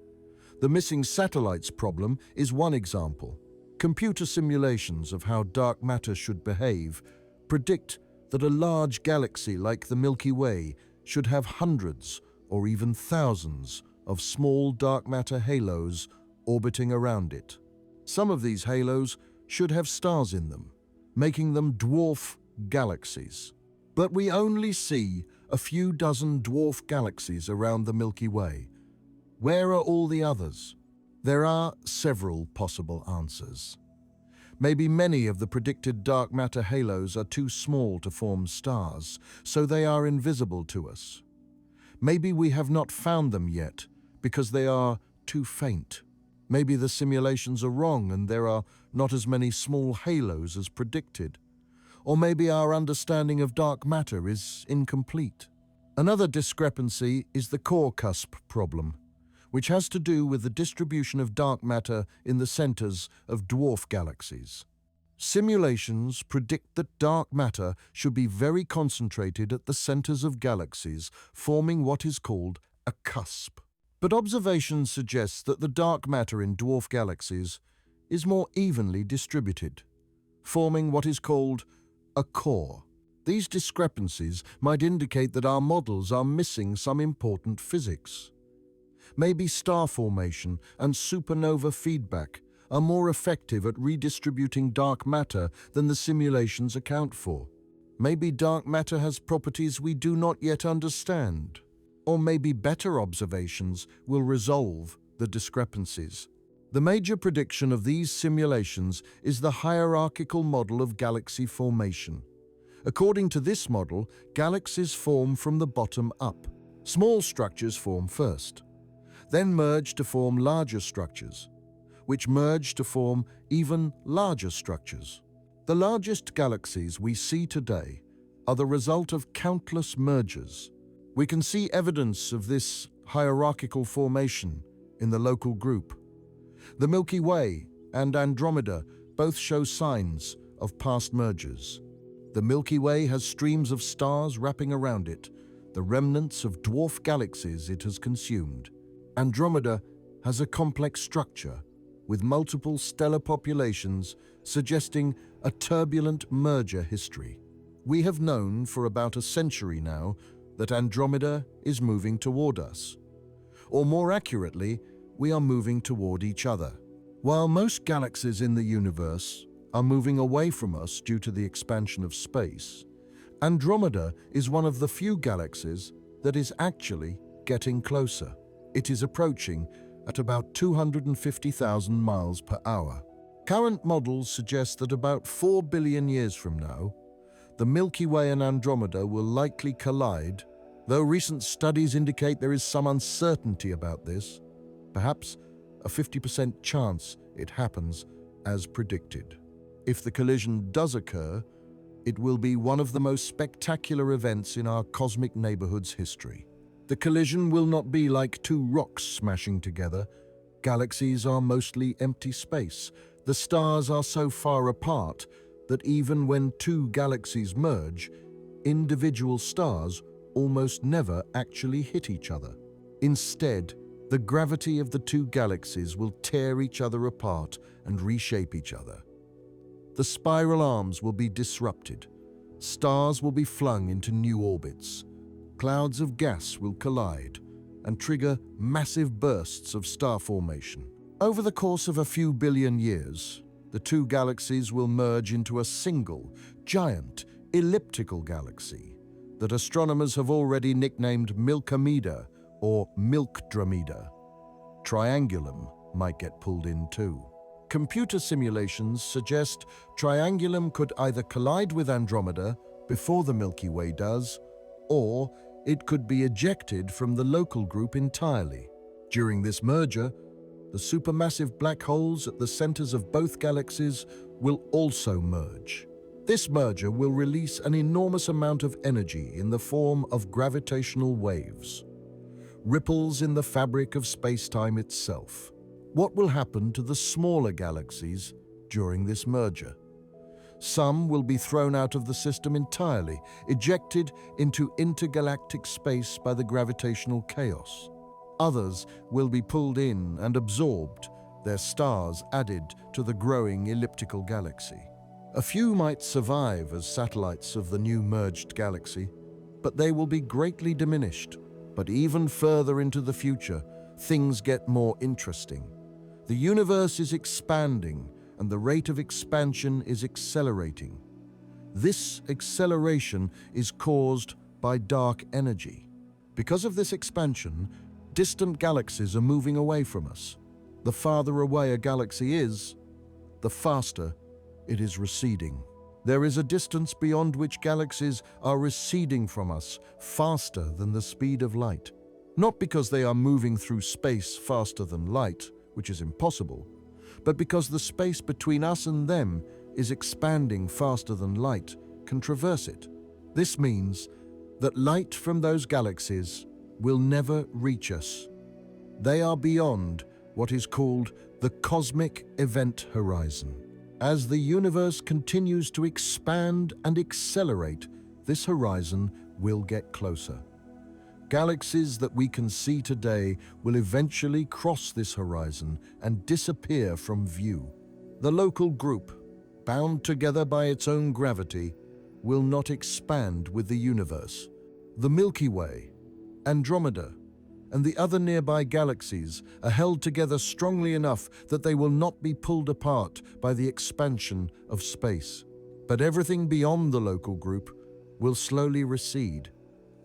The missing satellites problem is one example. Computer simulations of how dark matter should behave predict that a large galaxy like the Milky Way should have hundreds or even thousands of small dark matter halos orbiting around it. Some of these halos should have stars in them, making them dwarf galaxies. But we only see a few dozen dwarf galaxies around the Milky Way. Where are all the others? There are several possible answers. Maybe many of the predicted dark matter halos are too small to form stars, so they are invisible to us. Maybe we have not found them yet because they are too faint. Maybe the simulations are wrong and there are not as many small halos as predicted. Or maybe our understanding of dark matter is incomplete. Another discrepancy is the core cusp problem, which has to do with the distribution of dark matter in the centers of dwarf galaxies. Simulations predict that dark matter should be very concentrated at the centers of galaxies, forming what is called a cusp. But observations suggest that the dark matter in dwarf galaxies is more evenly distributed, forming what is called a core. These discrepancies might indicate that our models are missing some important physics. Maybe star formation and supernova feedback are more effective at redistributing dark matter than the simulations account for. Maybe dark matter has properties we do not yet understand. Or maybe better observations will resolve the discrepancies. The major prediction of these simulations is the hierarchical model of galaxy formation. According to this model, galaxies form from the bottom up. Small structures form first, then merge to form larger structures, which merge to form even larger structures. The largest galaxies we see today are the result of countless mergers. We can see evidence of this hierarchical formation in the local group. The Milky Way and Andromeda both show signs of past mergers. The Milky Way has streams of stars wrapping around it, the remnants of dwarf galaxies it has consumed. Andromeda has a complex structure with multiple stellar populations suggesting a turbulent merger history. We have known for about a century now that Andromeda is moving toward us. Or more accurately, we are moving toward each other. While most galaxies in the universe are moving away from us due to the expansion of space, Andromeda is one of the few galaxies that is actually getting closer. It is approaching at about 250,000 miles per hour. Current models suggest that about 4 billion years from now, the Milky Way and Andromeda will likely collide, though recent studies indicate there is some uncertainty about this, perhaps a 50% chance it happens as predicted. If the collision does occur, it will be one of the most spectacular events in our cosmic neighborhood's history. The collision will not be like two rocks smashing together. Galaxies are mostly empty space. The stars are so far apart that even when two galaxies merge, individual stars almost never actually hit each other. Instead, the gravity of the two galaxies will tear each other apart and reshape each other. The spiral arms will be disrupted. Stars will be flung into new orbits. Clouds of gas will collide and trigger massive bursts of star formation. Over the course of a few billion years, the two galaxies will merge into a single, giant, elliptical galaxy that astronomers have already nicknamed Milkomeda or Milkdromeda. Triangulum might get pulled in too. Computer simulations suggest Triangulum could either collide with Andromeda before the Milky Way does, or it could be ejected from the local group entirely. During this merger, the supermassive black holes at the centers of both galaxies will also merge. This merger will release an enormous amount of energy in the form of gravitational waves, ripples in the fabric of space-time itself. What will happen to the smaller galaxies during this merger? Some will be thrown out of the system entirely, ejected into intergalactic space by the gravitational chaos. Others will be pulled in and absorbed, their stars added to the growing elliptical galaxy. A few might survive as satellites of the new merged galaxy, but they will be greatly diminished. But even further into the future, things get more interesting. The universe is expanding, and the rate of expansion is accelerating. This acceleration is caused by dark energy. Because of this expansion, distant galaxies are moving away from us. The farther away a galaxy is, the faster it is receding. There is a distance beyond which galaxies are receding from us faster than the speed of light. Not because they are moving through space faster than light, which is impossible, but because the space between us and them is expanding faster than light can traverse it. This means that light from those galaxies will never reach us. They are beyond what is called the cosmic event horizon. As the universe continues to expand and accelerate, this horizon will get closer. Galaxies that we can see today will eventually cross this horizon and disappear from view. The local group, bound together by its own gravity, will not expand with the universe. The Milky Way, Andromeda, and the other nearby galaxies are held together strongly enough that they will not be pulled apart by the expansion of space. But everything beyond the local group will slowly recede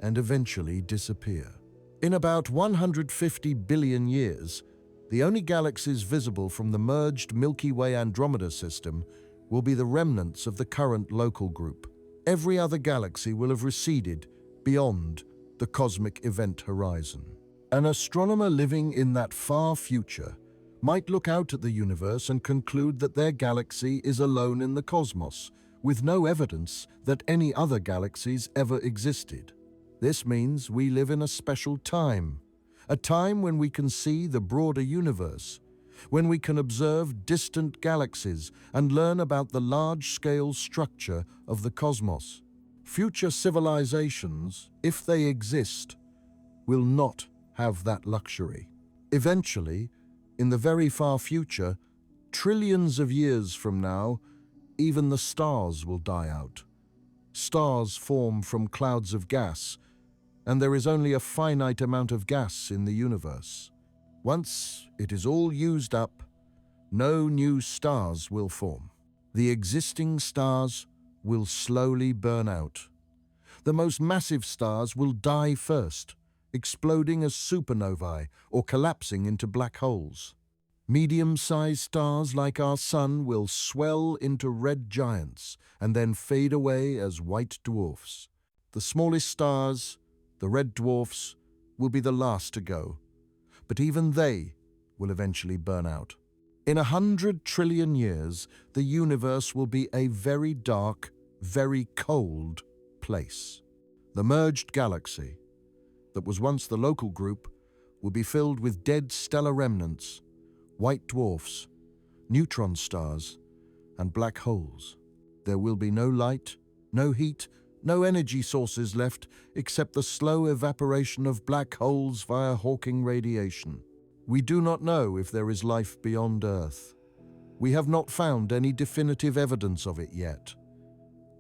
and eventually disappear. In about 150 billion years, the only galaxies visible from the merged Milky Way Andromeda system will be the remnants of the current local group. Every other galaxy will have receded beyond the cosmic event horizon. An astronomer living in that far future might look out at the universe and conclude that their galaxy is alone in the cosmos, with no evidence that any other galaxies ever existed. This means we live in a special time, a time when we can see the broader universe, when we can observe distant galaxies and learn about the large-scale structure of the cosmos. Future civilizations, if they exist, will not have that luxury. Eventually, in the very far future, trillions of years from now, even the stars will die out. Stars form from clouds of gas, and there is only a finite amount of gas in the universe. Once it is all used up, no new stars will form. The existing stars will slowly burn out. The most massive stars will die first, exploding as supernovae or collapsing into black holes. Medium-sized stars like our Sun will swell into red giants and then fade away as white dwarfs. The smallest stars, the red dwarfs, will be the last to go, but even they will eventually burn out. In 100 trillion years, the universe will be a very dark, very cold place. The merged galaxy, that was once the local group, will be filled with dead stellar remnants, white dwarfs, neutron stars, and black holes. There will be no light, no heat, no energy sources left except the slow evaporation of black holes via Hawking radiation. We do not know if there is life beyond Earth. We have not found any definitive evidence of it yet.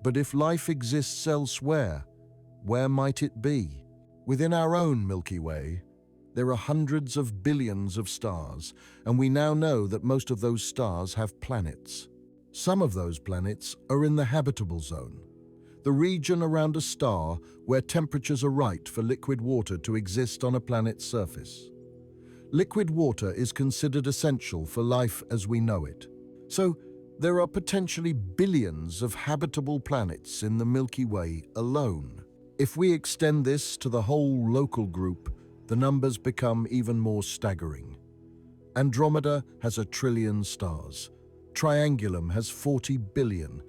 But if life exists elsewhere, where might it be? Within our own Milky Way, there are hundreds of billions of stars, and we now know that most of those stars have planets. Some of those planets are in the habitable zone, the region around a star where temperatures are right for liquid water to exist on a planet's surface. Liquid water is considered essential for life as we know it. So, there are potentially billions of habitable planets in the Milky Way alone. If we extend this to the whole local group, the numbers become even more staggering. Andromeda has 1 trillion stars. Triangulum has 40 billion.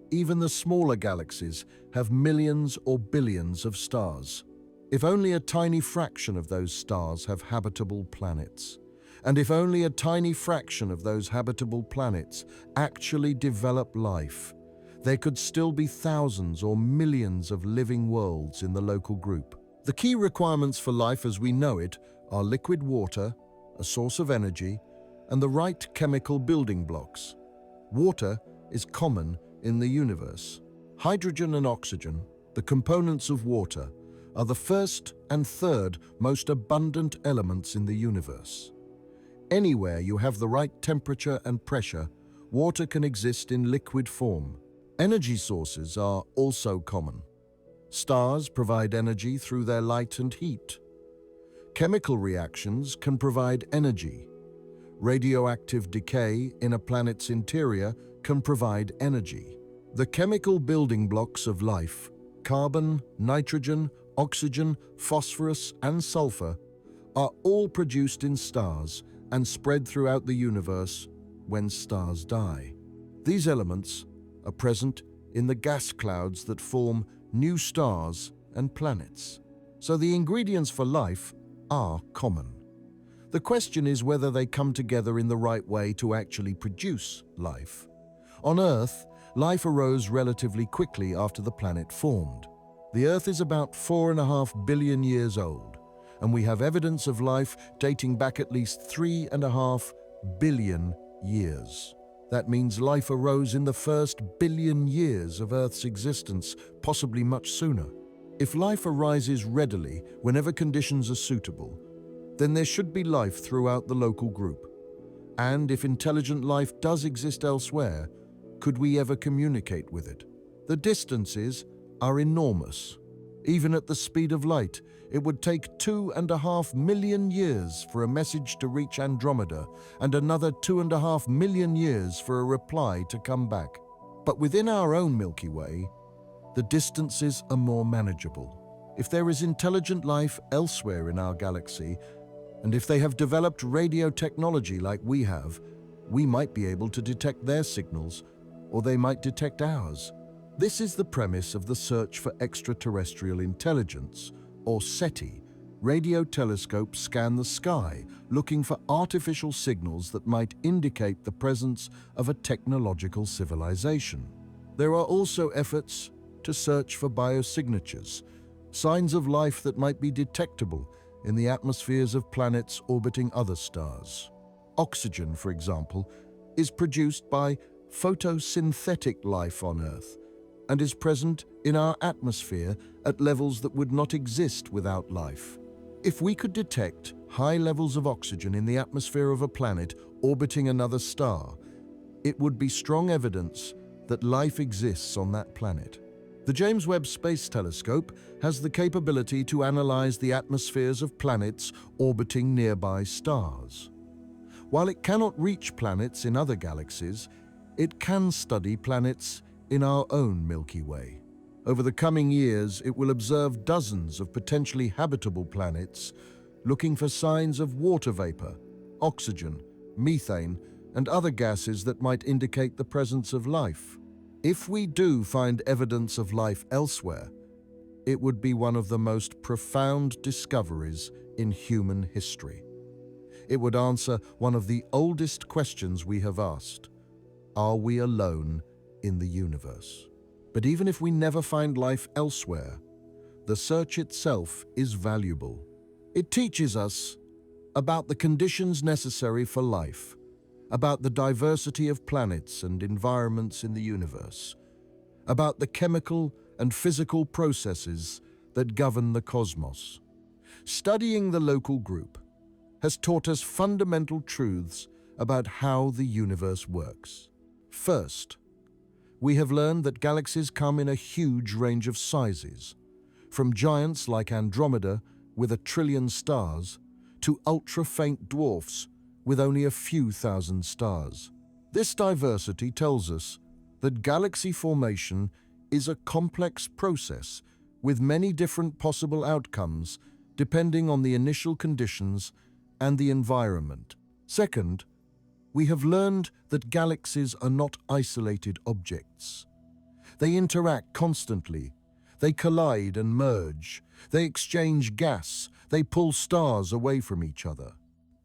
Even the smaller galaxies have millions or billions of stars. If only a tiny fraction of those stars have habitable planets, and if only a tiny fraction of those habitable planets actually develop life, there could still be thousands or millions of living worlds in the local group. The key requirements for life as we know it are liquid water, a source of energy, and the right chemical building blocks. Water is common in the universe. Hydrogen and oxygen, the components of water, are the first and third most abundant elements in the universe. Anywhere you have the right temperature and pressure, water can exist in liquid form. Energy sources are also common. Stars provide energy through their light and heat. Chemical reactions can provide energy. Radioactive decay in a planet's interior can provide energy. The chemical building blocks of life, carbon, nitrogen, oxygen, phosphorus, and sulfur, are all produced in stars and spread throughout the universe when stars die. These elements are present in the gas clouds that form new stars and planets. So the ingredients for life are common. The question is whether they come together in the right way to actually produce life. On Earth, life arose relatively quickly after the planet formed. The Earth is about 4.5 billion years old, and we have evidence of life dating back at least 3.5 billion years. That means life arose in the first billion years of Earth's existence, possibly much sooner. If life arises readily whenever conditions are suitable, then there should be life throughout the local group. And if intelligent life does exist elsewhere, could we ever communicate with it? The distances are enormous. Even at the speed of light, it would take 2.5 million years for a message to reach Andromeda and another 2.5 million years for a reply to come back. But within our own Milky Way, the distances are more manageable. If there is intelligent life elsewhere in our galaxy, and if they have developed radio technology like we have, we might be able to detect their signals, or they might detect ours. This is the premise of the Search for Extraterrestrial Intelligence, or SETI. Radio telescopes scan the sky, looking for artificial signals that might indicate the presence of a technological civilization. There are also efforts to search for biosignatures, signs of life that might be detectable in the atmospheres of planets orbiting other stars. Oxygen, for example, is produced by photosynthetic life on Earth and is present in our atmosphere at levels that would not exist without life. If we could detect high levels of oxygen in the atmosphere of a planet orbiting another star, it would be strong evidence that life exists on that planet. The James Webb Space Telescope has the capability to analyze the atmospheres of planets orbiting nearby stars. While it cannot reach planets in other galaxies, it can study planets in our own Milky Way. Over the coming years, it will observe dozens of potentially habitable planets, looking for signs of water vapor, oxygen, methane, and other gases that might indicate the presence of life. If we do find evidence of life elsewhere, it would be one of the most profound discoveries in human history. It would answer one of the oldest questions we have asked: are we alone in the universe? But even if we never find life elsewhere, the search itself is valuable. It teaches us about the conditions necessary for life, about the diversity of planets and environments in the universe, about the chemical and physical processes that govern the cosmos. Studying the local group has taught us fundamental truths about how the universe works. First, we have learned that galaxies come in a huge range of sizes, from giants like Andromeda with 1 trillion stars to ultra-faint dwarfs with only a few thousand stars. This diversity tells us that galaxy formation is a complex process with many different possible outcomes depending on the initial conditions and the environment. Second, we have learned that galaxies are not isolated objects. They interact constantly. They collide and merge. They exchange gas. They pull stars away from each other.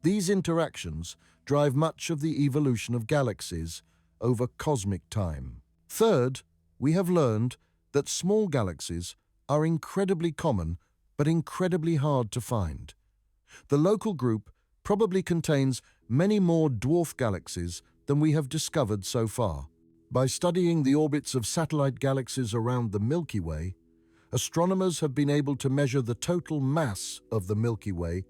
These interactions drive much of the evolution of galaxies over cosmic time. Third, we have learned that small galaxies are incredibly common but incredibly hard to find. The local group probably contains many more dwarf galaxies than we have discovered so far. By studying the orbits of satellite galaxies around the Milky Way, astronomers have been able to measure the total mass of the Milky Way,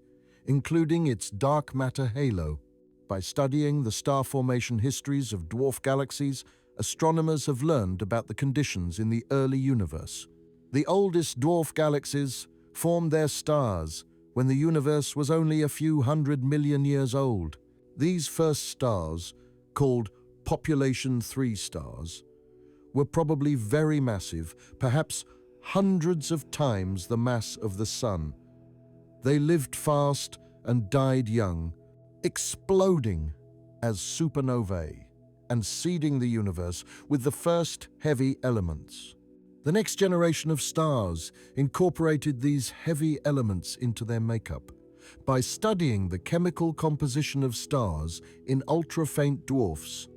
including its dark matter halo. By studying the star formation histories of dwarf galaxies, astronomers have learned about the conditions in the early universe. The oldest dwarf galaxies formed their stars when the universe was only a few 100 million years old. These first stars, called population 3 stars, were probably very massive, perhaps hundreds of times the mass of the Sun. They lived fast and died young, exploding as supernovae and seeding the universe with the first heavy elements. The next generation of stars incorporated these heavy elements into their makeup. By studying the chemical composition of stars in ultra-faint dwarfs,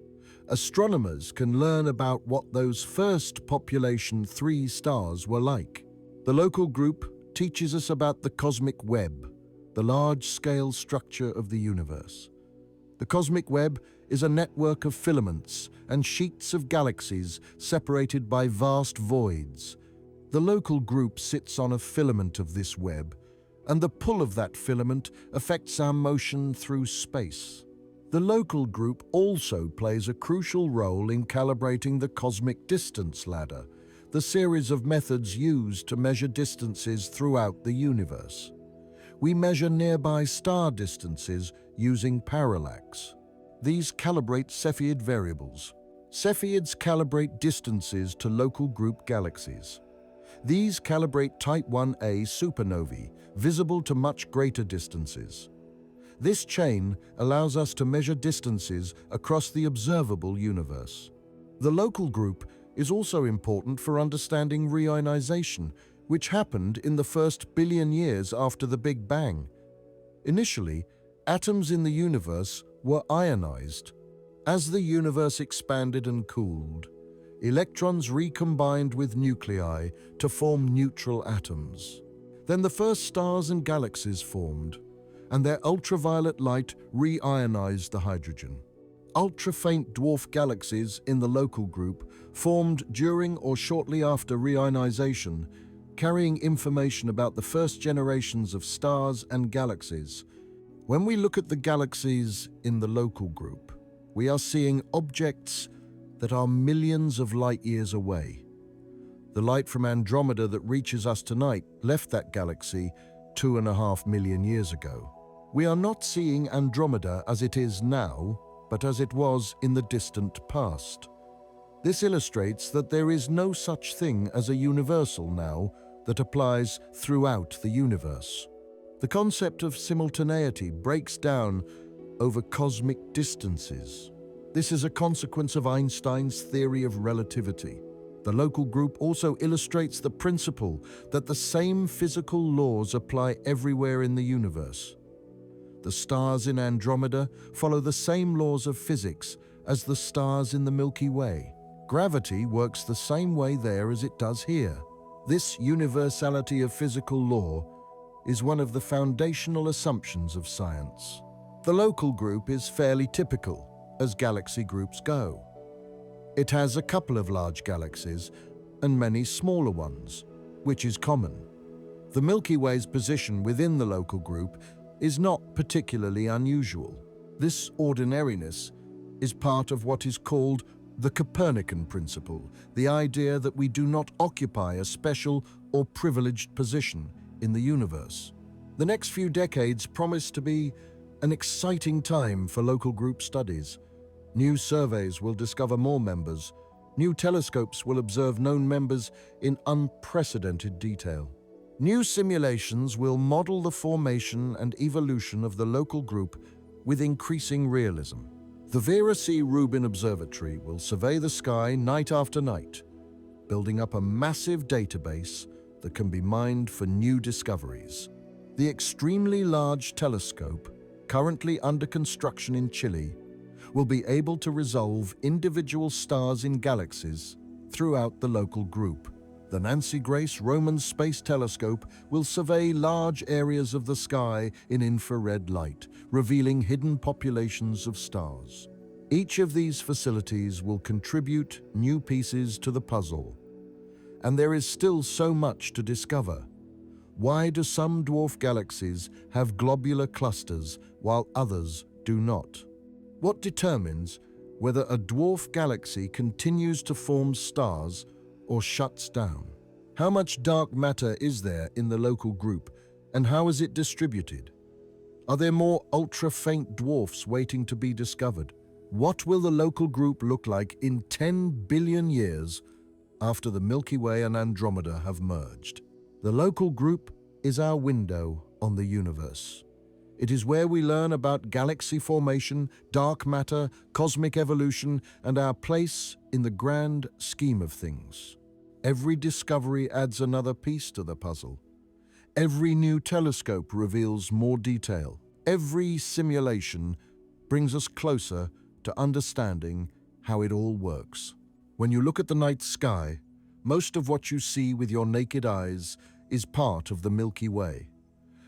astronomers can learn about what those first population 3 stars were like. The local group teaches us about the cosmic web, the large-scale structure of the universe. The cosmic web is a network of filaments and sheets of galaxies separated by vast voids. The local group sits on a filament of this web, and the pull of that filament affects our motion through space. The local group also plays a crucial role in calibrating the cosmic distance ladder, the series of methods used to measure distances throughout the universe. We measure nearby star distances using parallax. These calibrate Cepheid variables. Cepheids calibrate distances to local group galaxies. These calibrate Type 1a supernovae, visible to much greater distances. This chain allows us to measure distances across the observable universe. The local group is also important for understanding reionization, which happened in the first billion years after the Big Bang. Initially, atoms in the universe were ionized. As the universe expanded and cooled, electrons recombined with nuclei to form neutral atoms. Then the first stars and galaxies formed, and their ultraviolet light reionized the hydrogen. Ultra-faint dwarf galaxies in the local group formed during or shortly after reionization, carrying information about the first generations of stars and galaxies. When we look at the galaxies in the local group, we are seeing objects that are millions of light years away. The light from Andromeda that reaches us tonight left that galaxy 2.5 million years ago. We are not seeing Andromeda as it is now, but as it was in the distant past. This illustrates that there is no such thing as a universal now that applies throughout the universe. The concept of simultaneity breaks down over cosmic distances. This is a consequence of Einstein's theory of relativity. The local group also illustrates the principle that the same physical laws apply everywhere in the universe. The stars in Andromeda follow the same laws of physics as the stars in the Milky Way. Gravity works the same way there as it does here. This universality of physical law is one of the foundational assumptions of science. The local group is fairly typical as galaxy groups go. It has a couple of large galaxies and many smaller ones, which is common. The Milky Way's position within the local group is not particularly unusual. This ordinariness is part of what is called the Copernican principle, the idea that we do not occupy a special or privileged position in the universe. The next few decades promise to be an exciting time for local group studies. New surveys will discover more members. New telescopes will observe known members in unprecedented detail. New simulations will model the formation and evolution of the local group with increasing realism. The Vera C. Rubin Observatory will survey the sky night after night, building up a massive database that can be mined for new discoveries. The extremely large telescope, currently under construction in Chile, will be able to resolve individual stars in galaxies throughout the local group. The Nancy Grace Roman Space Telescope will survey large areas of the sky in infrared light, revealing hidden populations of stars. Each of these facilities will contribute new pieces to the puzzle. And there is still so much to discover. Why do some dwarf galaxies have globular clusters while others do not? What determines whether a dwarf galaxy continues to form stars or shuts down? How much dark matter is there in the local group, and how is it distributed? Are there more ultra-faint dwarfs waiting to be discovered? What will the local group look like in 10 billion years after the Milky Way and Andromeda have merged? The local group is our window on the universe. It is where we learn about galaxy formation, dark matter, cosmic evolution, and our place in the grand scheme of things. Every discovery adds another piece to the puzzle. Every new telescope reveals more detail. Every simulation brings us closer to understanding how it all works. When you look at the night sky, most of what you see with your naked eyes is part of the Milky Way.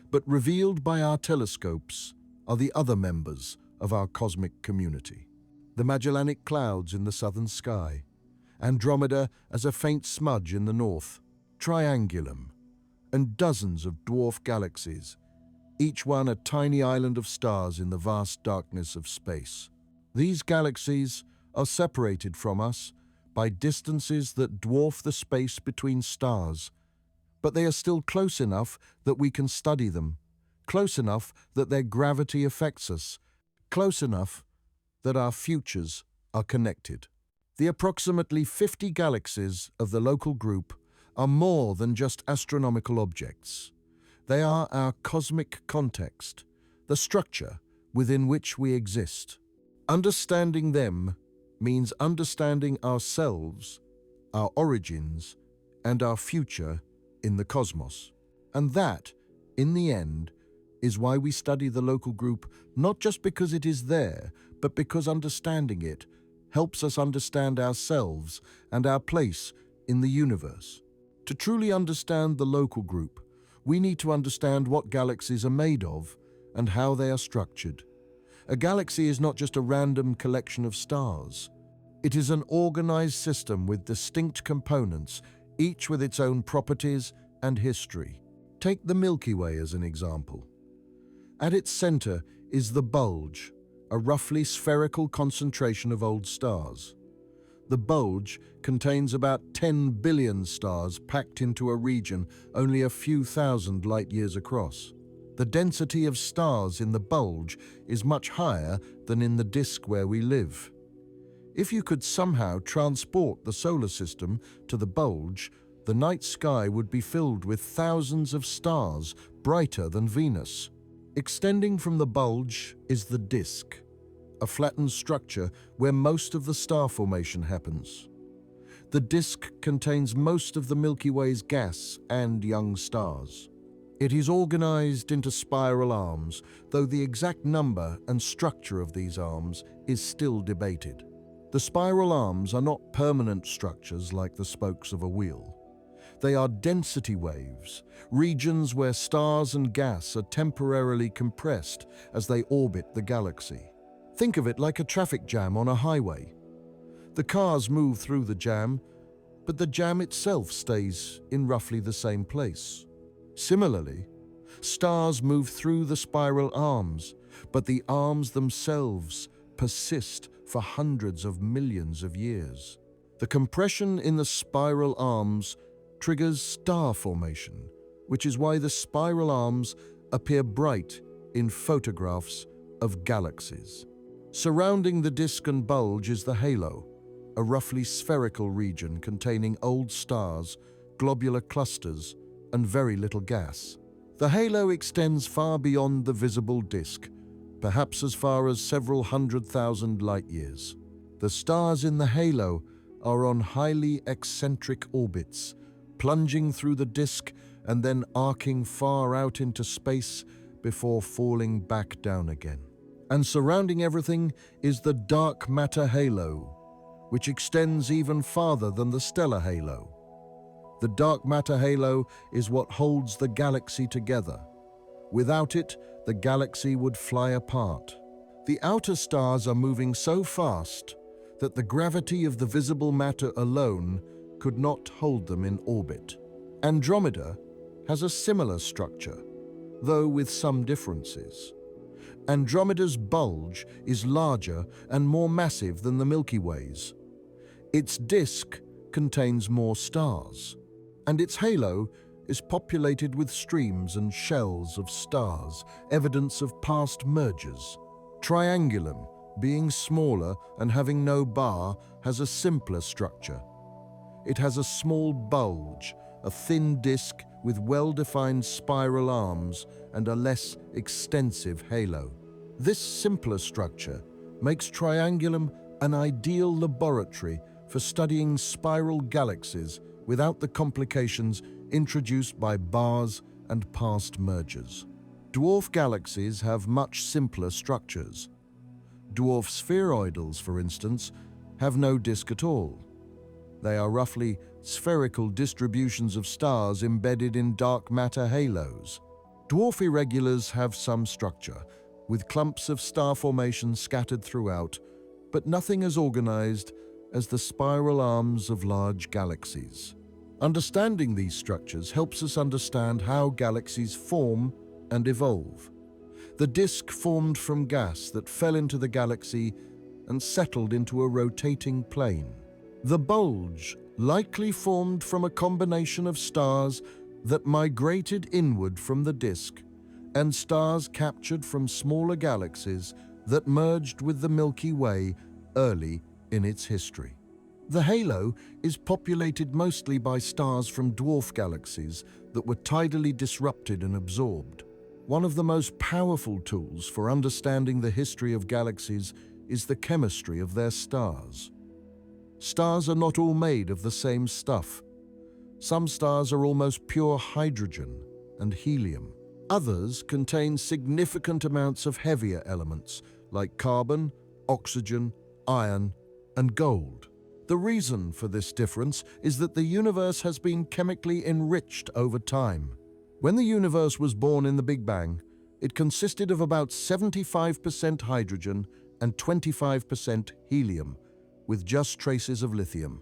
But revealed by our telescopes are the other members of our cosmic community. The Magellanic Clouds in the southern sky, Andromeda as a faint smudge in the north, Triangulum, and dozens of dwarf galaxies, each one a tiny island of stars in the vast darkness of space. These galaxies are separated from us by distances that dwarf the space between stars, but they are still close enough that we can study them, close enough that their gravity affects us, close enough that our futures are connected. The approximately 50 galaxies of the local group are more than just astronomical objects. They are our cosmic context, the structure within which we exist. Understanding them means understanding ourselves, our origins, and our future in the cosmos. And that, in the end, is why we study the local group, not just because it is there, but because understanding it helps us understand ourselves and our place in the universe. To truly understand the local group, we need to understand what galaxies are made of and how they are structured. A galaxy is not just a random collection of stars. It is an organized system with distinct components, each with its own properties and history. Take the Milky Way as an example. At its center is the bulge, a roughly spherical concentration of old stars. The bulge contains about 10 billion stars packed into a region only a few thousand light-years across. The density of stars in the bulge is much higher than in the disk where we live. If you could somehow transport the solar system to the bulge, the night sky would be filled with thousands of stars brighter than Venus. Extending from the bulge is the disk, a flattened structure where most of the star formation happens. The disk contains most of the Milky Way's gas and young stars. It is organized into spiral arms, though the exact number and structure of these arms is still debated. The spiral arms are not permanent structures like the spokes of a wheel. They are density waves, regions where stars and gas are temporarily compressed as they orbit the galaxy. Think of it like a traffic jam on a highway. The cars move through the jam, but the jam itself stays in roughly the same place. Similarly, stars move through the spiral arms, but the arms themselves persist for hundreds of millions of years. The compression in the spiral arms triggers star formation, which is why the spiral arms appear bright in photographs of galaxies. Surrounding the disk and bulge is the halo, a roughly spherical region containing old stars, globular clusters, and very little gas. The halo extends far beyond the visible disk, perhaps as far as several 100,000 light-years. The stars in the halo are on highly eccentric orbits, plunging through the disk and then arcing far out into space before falling back down again. And surrounding everything is the dark matter halo, which extends even farther than the stellar halo. The dark matter halo is what holds the galaxy together. Without it, the galaxy would fly apart. The outer stars are moving so fast that the gravity of the visible matter alone could not hold them in orbit. Andromeda has a similar structure, though with some differences. Andromeda's bulge is larger and more massive than the Milky Way's. Its disk contains more stars, and its halo is populated with streams and shells of stars, evidence of past mergers. Triangulum, being smaller and having no bar, has a simpler structure. It has a small bulge, a thin disk with well-defined spiral arms and a less extensive halo. This simpler structure makes Triangulum an ideal laboratory for studying spiral galaxies without the complications introduced by bars and past mergers. Dwarf galaxies have much simpler structures. Dwarf spheroidals, for instance, have no disk at all. They are roughly spherical distributions of stars embedded in dark matter halos. Dwarf irregulars have some structure, with clumps of star formation scattered throughout, but nothing as organized as the spiral arms of large galaxies. Understanding these structures helps us understand how galaxies form and evolve. The disk formed from gas that fell into the galaxy and settled into a rotating plane. The bulge likely formed from a combination of stars that migrated inward from the disk and stars captured from smaller galaxies that merged with the Milky Way early in its history. The halo is populated mostly by stars from dwarf galaxies that were tidally disrupted and absorbed. One of the most powerful tools for understanding the history of galaxies is the chemistry of their stars. Stars are not all made of the same stuff. Some stars are almost pure hydrogen and helium. Others contain significant amounts of heavier elements like carbon, oxygen, iron, and gold. The reason for this difference is that the universe has been chemically enriched over time. When the universe was born in the Big Bang, it consisted of about 75% hydrogen and 25% helium, with just traces of lithium.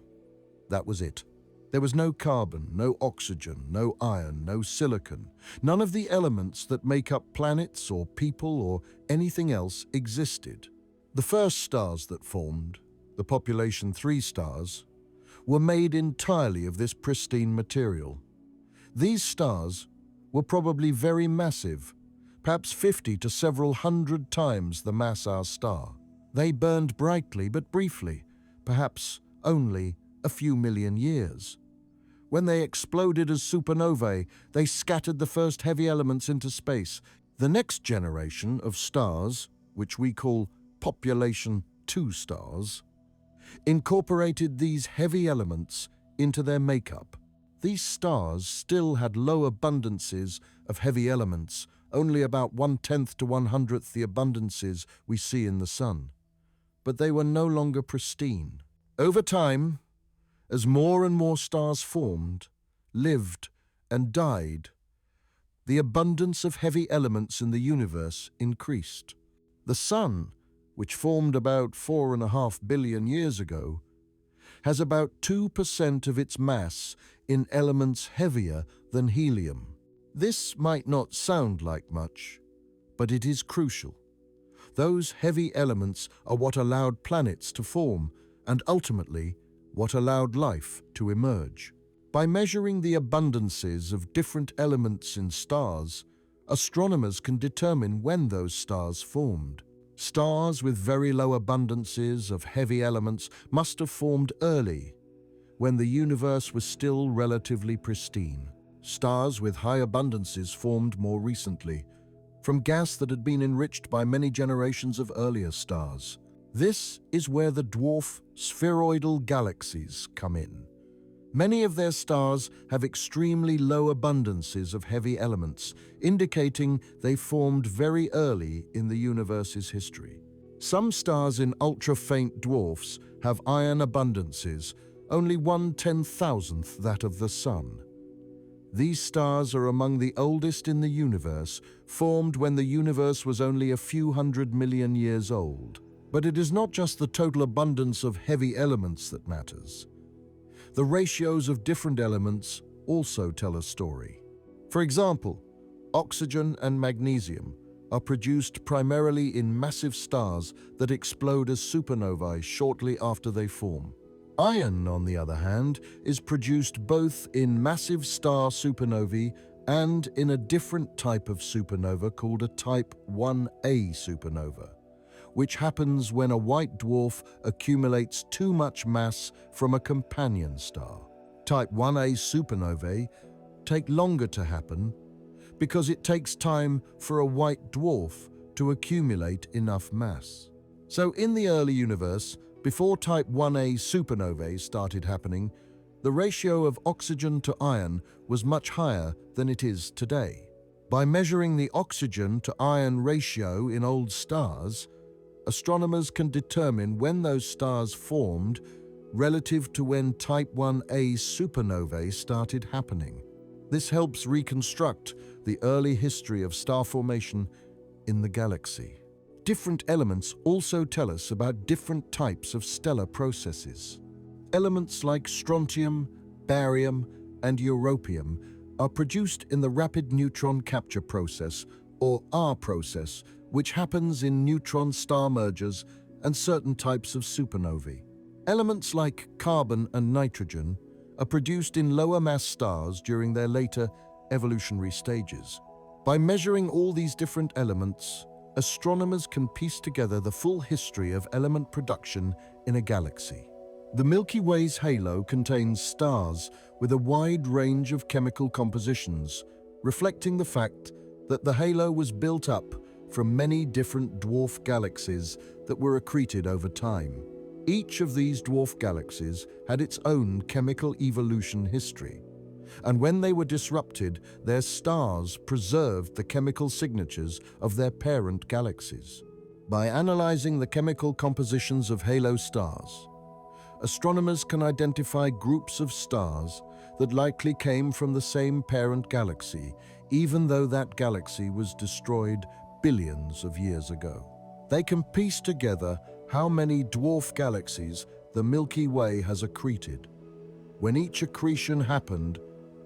That was it. There was no carbon, no oxygen, no iron, no silicon. None of the elements that make up planets or people or anything else existed. The first stars that formed, the population 3 stars, were made entirely of this pristine material. These stars were probably very massive, perhaps 50 to several hundred times the mass our star. They burned brightly but briefly, perhaps only a few million years. When they exploded as supernovae, they scattered the first heavy elements into space. The next generation of stars, which we call population 2 stars, incorporated these heavy elements into their makeup. These stars still had low abundances of heavy elements, only about 1/10 to 1/100th the abundances we see in the Sun. But they were no longer pristine. Over time, as more and more stars formed, lived, and died, the abundance of heavy elements in the universe increased. The Sun, which formed about 4.5 billion years ago, has about 2% of its mass in elements heavier than helium. This might not sound like much, but it is crucial. Those heavy elements are what allowed planets to form and ultimately what allowed life to emerge. By measuring the abundances of different elements in stars, astronomers can determine when those stars formed. Stars with very low abundances of heavy elements must have formed early, when the universe was still relatively pristine. Stars with high abundances formed more recently, from gas that had been enriched by many generations of earlier stars. This is where the dwarf spheroidal galaxies come in. Many of their stars have extremely low abundances of heavy elements, indicating they formed very early in the universe's history. Some stars in ultra-faint dwarfs have iron abundances only 1/10,000th that of the Sun. These stars are among the oldest in the universe, formed when the universe was only a few 100 million years old. But it is not just the total abundance of heavy elements that matters. The ratios of different elements also tell a story. For example, oxygen and magnesium are produced primarily in massive stars that explode as supernovae shortly after they form. Iron, on the other hand, is produced both in massive star supernovae and in a different type of supernova called a Type 1a supernova, which happens when a white dwarf accumulates too much mass from a companion star. Type 1a supernovae take longer to happen because it takes time for a white dwarf to accumulate enough mass. So in the early universe, before Type 1a supernovae started happening, the ratio of oxygen to iron was much higher than it is today. By measuring the oxygen to iron ratio in old stars, astronomers can determine when those stars formed relative to when Type 1a supernovae started happening. This helps reconstruct the early history of star formation in the galaxy. Different elements also tell us about different types of stellar processes. Elements like strontium, barium, and europium are produced in the rapid neutron capture process, or R process, which happens in neutron star mergers and certain types of supernovae. Elements like carbon and nitrogen are produced in lower mass stars during their later evolutionary stages. By measuring all these different elements, astronomers can piece together the full history of element production in a galaxy. The Milky Way's halo contains stars with a wide range of chemical compositions, reflecting the fact that the halo was built up from many different dwarf galaxies that were accreted over time. Each of these dwarf galaxies had its own chemical evolution history, and when they were disrupted, their stars preserved the chemical signatures of their parent galaxies. By analyzing the chemical compositions of halo stars, astronomers can identify groups of stars that likely came from the same parent galaxy, even though that galaxy was destroyed billions of years ago. They can piece together how many dwarf galaxies the Milky Way has accreted, when each accretion happened,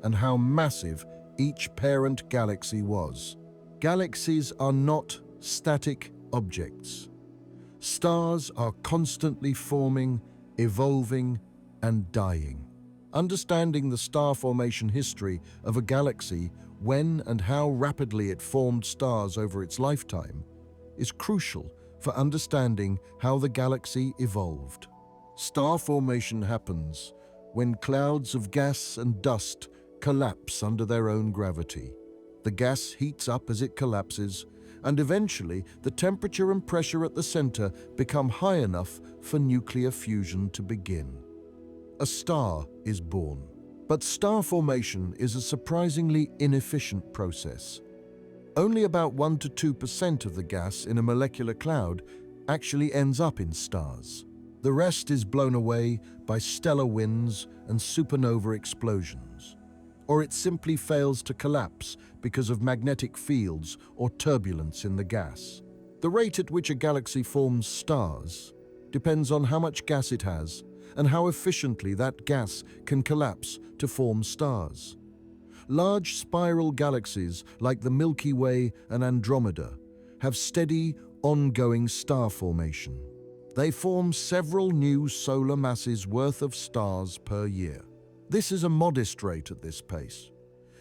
and how massive each parent galaxy was. Galaxies are not static objects. Stars are constantly forming, evolving, and dying. Understanding the star formation history of a galaxy, when and how rapidly it formed stars over its lifetime, is crucial for understanding how the galaxy evolved. Star formation happens when clouds of gas and dust collapse under their own gravity. The gas heats up as it collapses, and eventually the temperature and pressure at the center become high enough for nuclear fusion to begin. A star is born. But star formation is a surprisingly inefficient process. Only about 1 to 2% of the gas in a molecular cloud actually ends up in stars. The rest is blown away by stellar winds and supernova explosions, or it simply fails to collapse because of magnetic fields or turbulence in the gas. The rate at which a galaxy forms stars depends on how much gas it has and how efficiently that gas can collapse to form stars. Large spiral galaxies like the Milky Way and Andromeda have steady, ongoing star formation. They form several new solar masses worth of stars per year. This is a modest rate at this pace.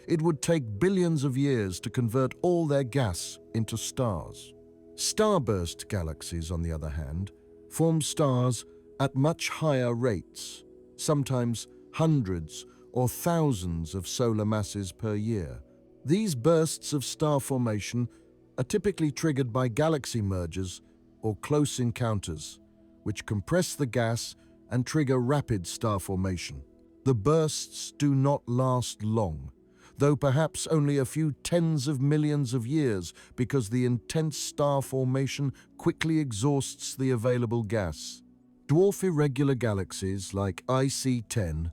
It would take billions of years to convert all their gas into stars. Starburst galaxies, on the other hand, form stars at much higher rates, sometimes hundreds or thousands of solar masses per year. These bursts of star formation are typically triggered by galaxy mergers or close encounters, which compress the gas and trigger rapid star formation. The bursts do not last long, though perhaps only a few tens of millions of years, because the intense star formation quickly exhausts the available gas. Dwarf irregular galaxies like IC10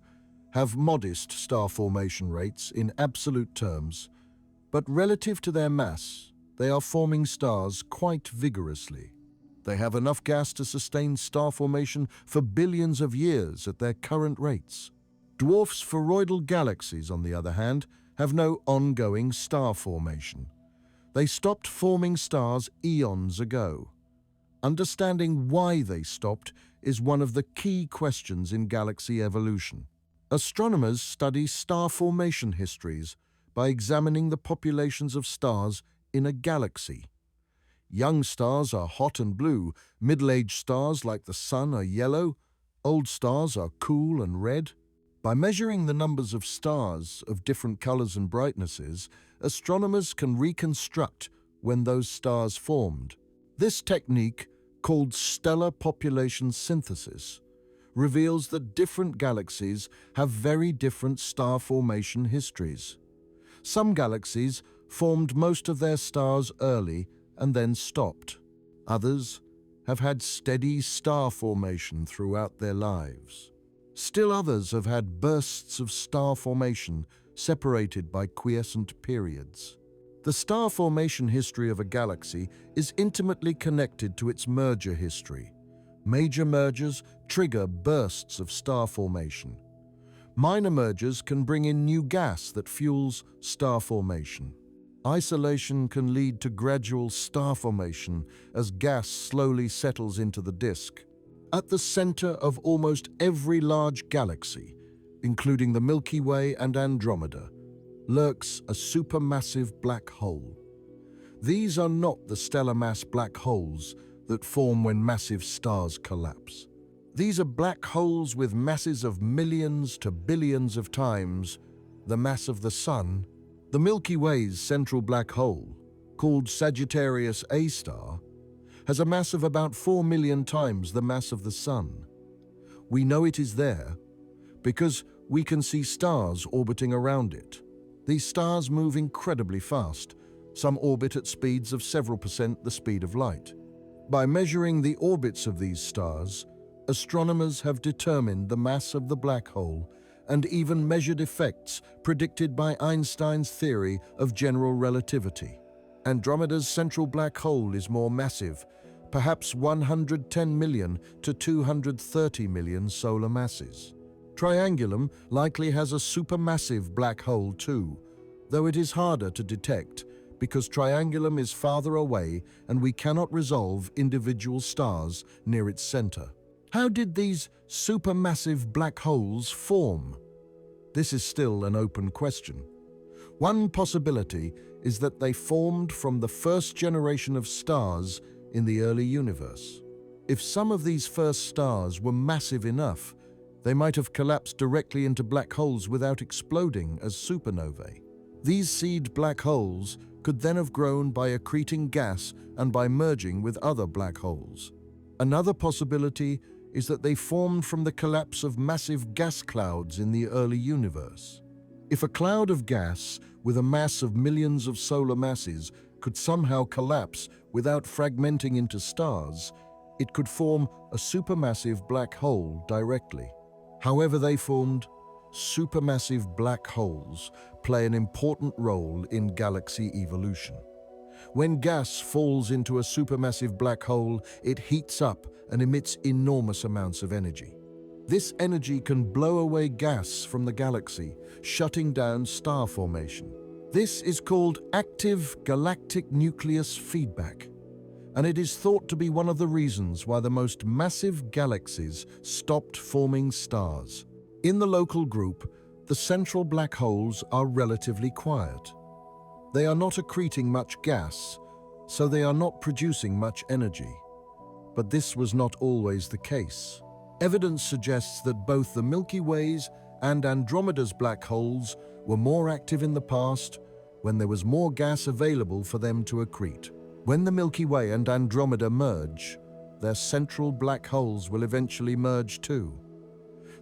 have modest star formation rates in absolute terms, but relative to their mass, they are forming stars quite vigorously. They have enough gas to sustain star formation for billions of years at their current rates. Dwarf spheroidal galaxies, on the other hand, have no ongoing star formation. They stopped forming stars eons ago. Understanding why they stopped is one of the key questions in galaxy evolution. Astronomers study star formation histories by examining the populations of stars in a galaxy. Young stars are hot and blue, middle-aged stars like the Sun are yellow, old stars are cool and red. By measuring the numbers of stars of different colors and brightnesses, astronomers can reconstruct when those stars formed. This technique, called stellar population synthesis, reveals that different galaxies have very different star formation histories. Some galaxies formed most of their stars early and then stopped. Others have had steady star formation throughout their lives. Still others have had bursts of star formation separated by quiescent periods. The star formation history of a galaxy is intimately connected to its merger history. Major mergers trigger bursts of star formation. Minor mergers can bring in new gas that fuels star formation. Isolation can lead to gradual star formation as gas slowly settles into the disk. At the center of almost every large galaxy, including the Milky Way and Andromeda, lurks a supermassive black hole. These are not the stellar mass black holes that form when massive stars collapse. These are black holes with masses of millions to billions of times the mass of the Sun. The Milky Way's central black hole, called Sagittarius A star, has a mass of about 4 million times the mass of the Sun. We know it is there because we can see stars orbiting around it. These stars move incredibly fast. Some orbit at speeds of several percent the speed of light. By measuring the orbits of these stars, astronomers have determined the mass of the black hole and even measured effects predicted by Einstein's theory of general relativity. Andromeda's central black hole is more massive, perhaps 110 million to 230 million solar masses. Triangulum likely has a supermassive black hole too, though it is harder to detect because Triangulum is farther away and we cannot resolve individual stars near its center. How did these supermassive black holes form? This is still an open question. One possibility is that they formed from the first generation of stars in the early universe. If some of these first stars were massive enough, they might have collapsed directly into black holes without exploding as supernovae. These seed black holes could then have grown by accreting gas and by merging with other black holes. Another possibility is that they formed from the collapse of massive gas clouds in the early universe. If a cloud of gas with a mass of millions of solar masses could somehow collapse without fragmenting into stars, it could form a supermassive black hole directly. However they formed, supermassive black holes play an important role in galaxy evolution. When gas falls into a supermassive black hole, it heats up and emits enormous amounts of energy. This energy can blow away gas from the galaxy, shutting down star formation. This is called active galactic nucleus feedback, and it is thought to be one of the reasons why the most massive galaxies stopped forming stars. In the local group, the central black holes are relatively quiet. They are not accreting much gas, so they are not producing much energy. But this was not always the case. Evidence suggests that both the Milky Way's and Andromeda's black holes were more active in the past when there was more gas available for them to accrete. When the Milky Way and Andromeda merge, their central black holes will eventually merge too.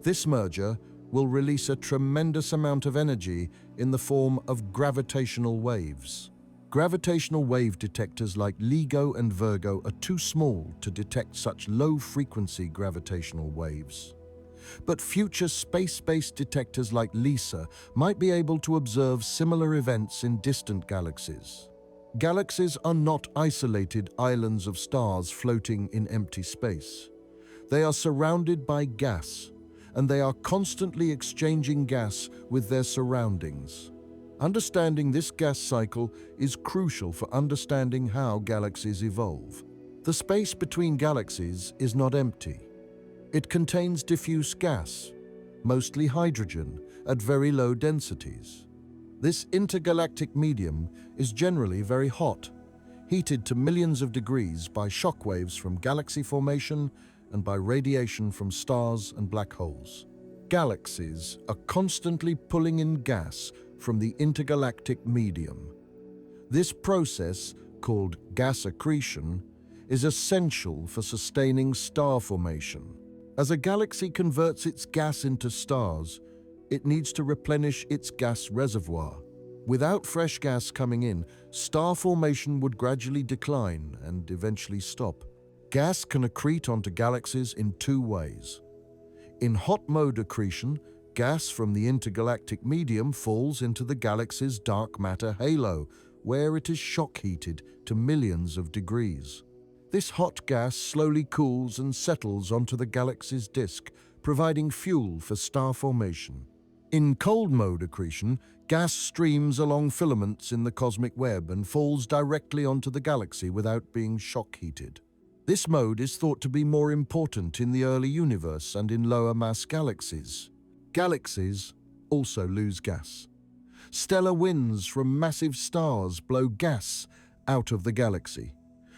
This merger will release a tremendous amount of energy in the form of gravitational waves. Gravitational wave detectors like LIGO and Virgo are too small to detect such low-frequency gravitational waves. But future space-based detectors like LISA might be able to observe similar events in distant galaxies. Galaxies are not isolated islands of stars floating in empty space. They are surrounded by gas, and they are constantly exchanging gas with their surroundings. Understanding this gas cycle is crucial for understanding how galaxies evolve. The space between galaxies is not empty. It contains diffuse gas, mostly hydrogen, at very low densities. This intergalactic medium is generally very hot, heated to millions of degrees by shock waves from galaxy formation and by radiation from stars and black holes. Galaxies are constantly pulling in gas from the intergalactic medium. This process, called gas accretion, is essential for sustaining star formation. As a galaxy converts its gas into stars, it needs to replenish its gas reservoir. Without fresh gas coming in, star formation would gradually decline and eventually stop. Gas can accrete onto galaxies in two ways. In hot mode accretion, gas from the intergalactic medium falls into the galaxy's dark matter halo, where it is shock heated to millions of degrees. This hot gas slowly cools and settles onto the galaxy's disk, providing fuel for star formation. In cold mode accretion, gas streams along filaments in the cosmic web and falls directly onto the galaxy without being shock heated. This mode is thought to be more important in the early universe and in lower mass galaxies. Galaxies also lose gas. Stellar winds from massive stars blow gas out of the galaxy.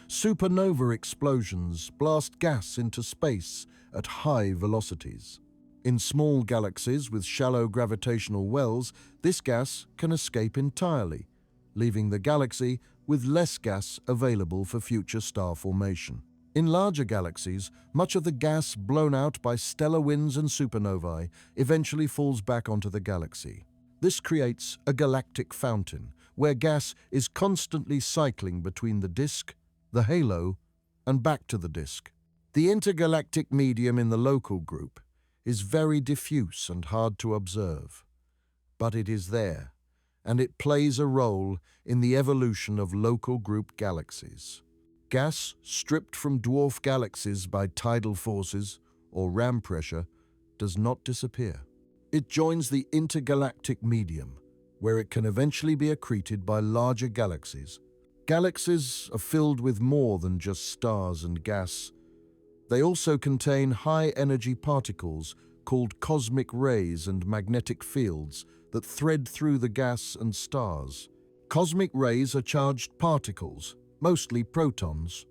Supernova explosions blast gas into space at high velocities. In small galaxies with shallow gravitational wells, this gas can escape entirely, leaving the galaxy with less gas available for future star formation. In larger galaxies, much of the gas blown out by stellar winds and supernovae eventually falls back onto the galaxy. This creates a galactic fountain, where gas is constantly cycling between the disk, the halo, and back to the disk. The intergalactic medium in the local group is very diffuse and hard to observe. But it is there, and it plays a role in the evolution of local group galaxies. Gas stripped from dwarf galaxies by tidal forces or ram pressure does not disappear. It joins the intergalactic medium, where it can eventually be accreted by larger galaxies. Galaxies are filled with more than just stars and gas. They also contain high-energy particles called cosmic rays and magnetic fields that thread through the gas and stars. Cosmic rays are charged particles, mostly protons,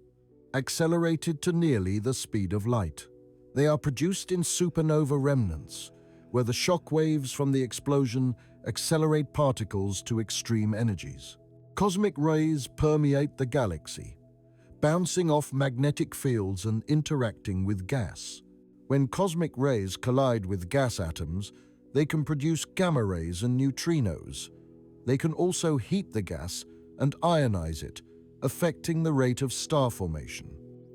accelerated to nearly the speed of light. They are produced in supernova remnants, where the shock waves from the explosion accelerate particles to extreme energies. Cosmic rays permeate the galaxy, bouncing off magnetic fields and interacting with gas. When cosmic rays collide with gas atoms, they can produce gamma rays and neutrinos. They can also heat the gas and ionize it, affecting the rate of star formation.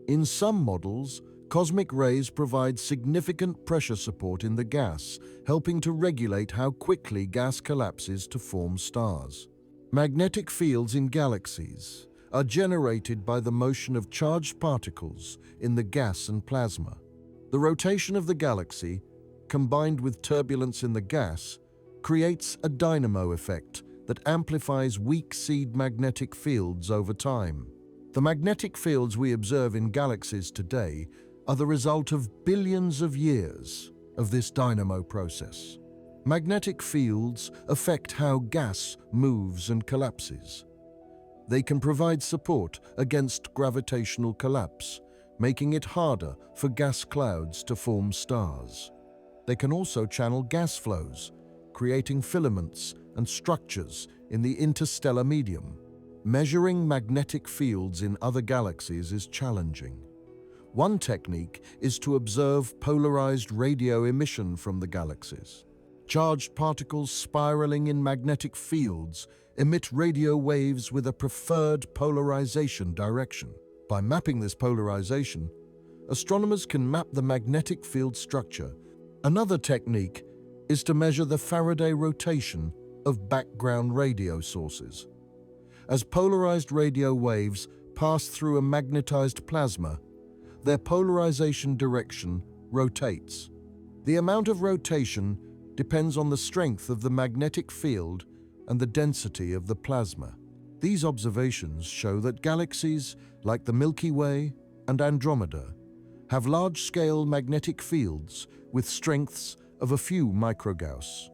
In some models, cosmic rays provide significant pressure support in the gas, helping to regulate how quickly gas collapses to form stars. Magnetic fields in galaxies are generated by the motion of charged particles in the gas and plasma. The rotation of the galaxy, combined with turbulence in the gas, creates a dynamo effect that amplifies weak seed magnetic fields over time. The magnetic fields we observe in galaxies today are the result of billions of years of this dynamo process. Magnetic fields affect how gas moves and collapses. They can provide support against gravitational collapse, making it harder for gas clouds to form stars. They can also channel gas flows, creating filaments and structures in the interstellar medium. Measuring magnetic fields in other galaxies is challenging. One technique is to observe polarized radio emission from the galaxies. Charged particles spiraling in magnetic fields emit radio waves with a preferred polarization direction. By mapping this polarization, astronomers can map the magnetic field structure. Another technique is to measure the Faraday rotation of background radio sources. As polarized radio waves pass through a magnetized plasma, their polarization direction rotates. The amount of rotation depends on the strength of the magnetic field and the density of the plasma. These observations show that galaxies like the Milky Way and Andromeda have large-scale magnetic fields with strengths of a few microgauss.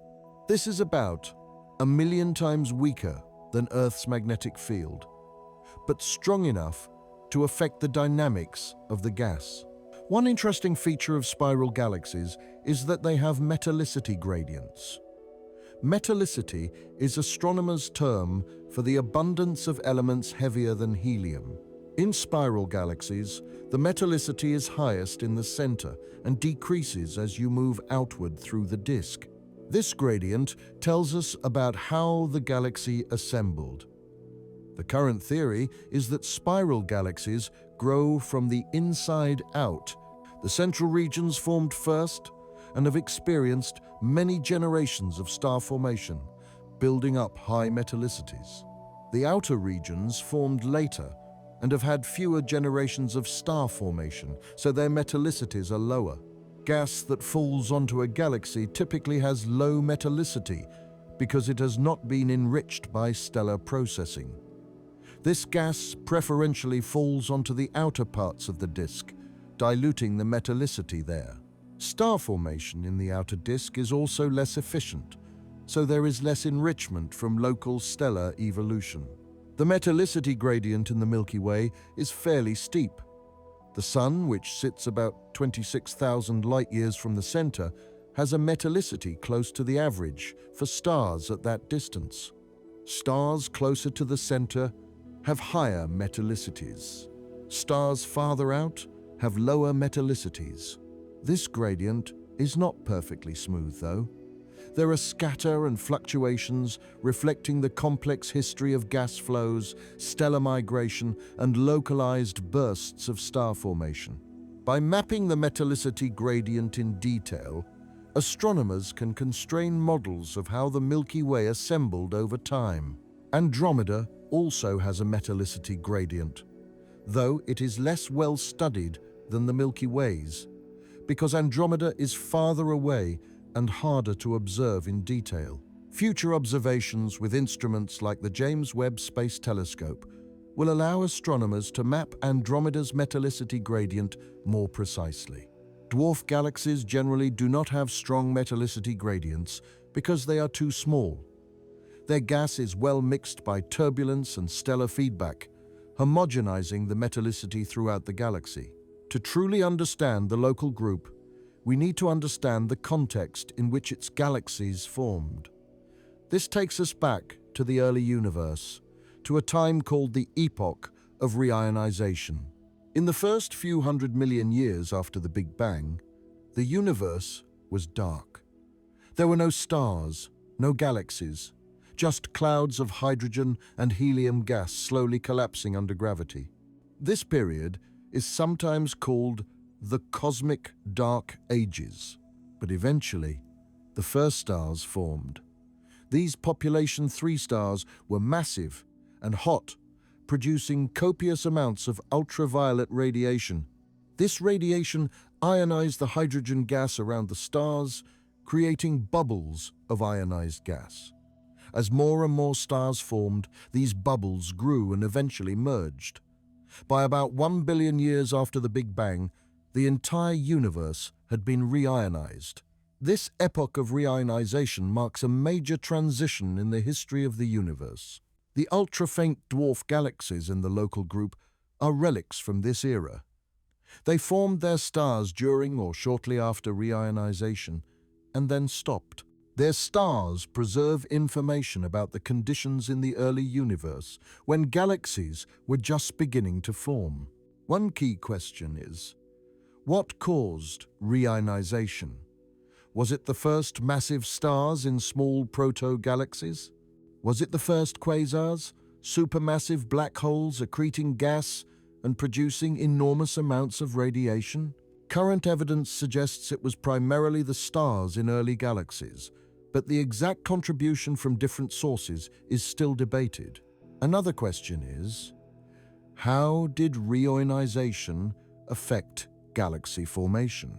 This is about 1,000,000 times weaker than Earth's magnetic field, but strong enough to affect the dynamics of the gas. One interesting feature of spiral galaxies is that they have metallicity gradients. Metallicity is astronomers' term for the abundance of elements heavier than helium. In spiral galaxies, the metallicity is highest in the center and decreases as you move outward through the disk. This gradient tells us about how the galaxy assembled. The current theory is that spiral galaxies grow from the inside out. The central regions formed first and have experienced many generations of star formation, building up high metallicities. The outer regions formed later and have had fewer generations of star formation, so their metallicities are lower. Gas that falls onto a galaxy typically has low metallicity because it has not been enriched by stellar processing. This gas preferentially falls onto the outer parts of the disk, diluting the metallicity there. Star formation in the outer disk is also less efficient, so there is less enrichment from local stellar evolution. The metallicity gradient in the Milky Way is fairly steep. The Sun, which sits about 26,000 light-years from the center, has a metallicity close to the average for stars at that distance. Stars closer to the center have higher metallicities. Stars farther out have lower metallicities. This gradient is not perfectly smooth, though. There are scatter and fluctuations reflecting the complex history of gas flows, stellar migration, and localized bursts of star formation. By mapping the metallicity gradient in detail, astronomers can constrain models of how the Milky Way assembled over time. Andromeda also has a metallicity gradient, though it is less well studied than the Milky Way's, because Andromeda is farther away and harder to observe in detail. Future observations with instruments like the James Webb Space Telescope will allow astronomers to map Andromeda's metallicity gradient more precisely. Dwarf galaxies generally do not have strong metallicity gradients because they are too small. Their gas is well mixed by turbulence and stellar feedback, homogenizing the metallicity throughout the galaxy. To truly understand the local group, we need to understand the context in which its galaxies formed. This takes us back to the early universe, to a time called the Epoch of Reionization. In the first few 100 million years after the Big Bang, the universe was dark. There were no stars, no galaxies, just clouds of hydrogen and helium gas slowly collapsing under gravity. This period is sometimes called the Cosmic Dark Ages, but eventually, the first stars formed. These population 3 stars were massive and hot, producing copious amounts of ultraviolet radiation. This radiation ionized the hydrogen gas around the stars, creating bubbles of ionized gas. As more and more stars formed, these bubbles grew and eventually merged. By about 1 billion years after the Big Bang, the entire universe had been reionized. This epoch of reionization marks a major transition in the history of the universe. The ultra-faint dwarf galaxies in the local group are relics from this era. They formed their stars during or shortly after reionization and then stopped. Their stars preserve information about the conditions in the early universe when galaxies were just beginning to form. One key question is, what caused reionization? Was it the first massive stars in small proto-galaxies? Was it the first quasars, supermassive black holes accreting gas and producing enormous amounts of radiation? Current evidence suggests it was primarily the stars in early galaxies, but the exact contribution from different sources is still debated. Another question is, how did reionization affect galaxy formation?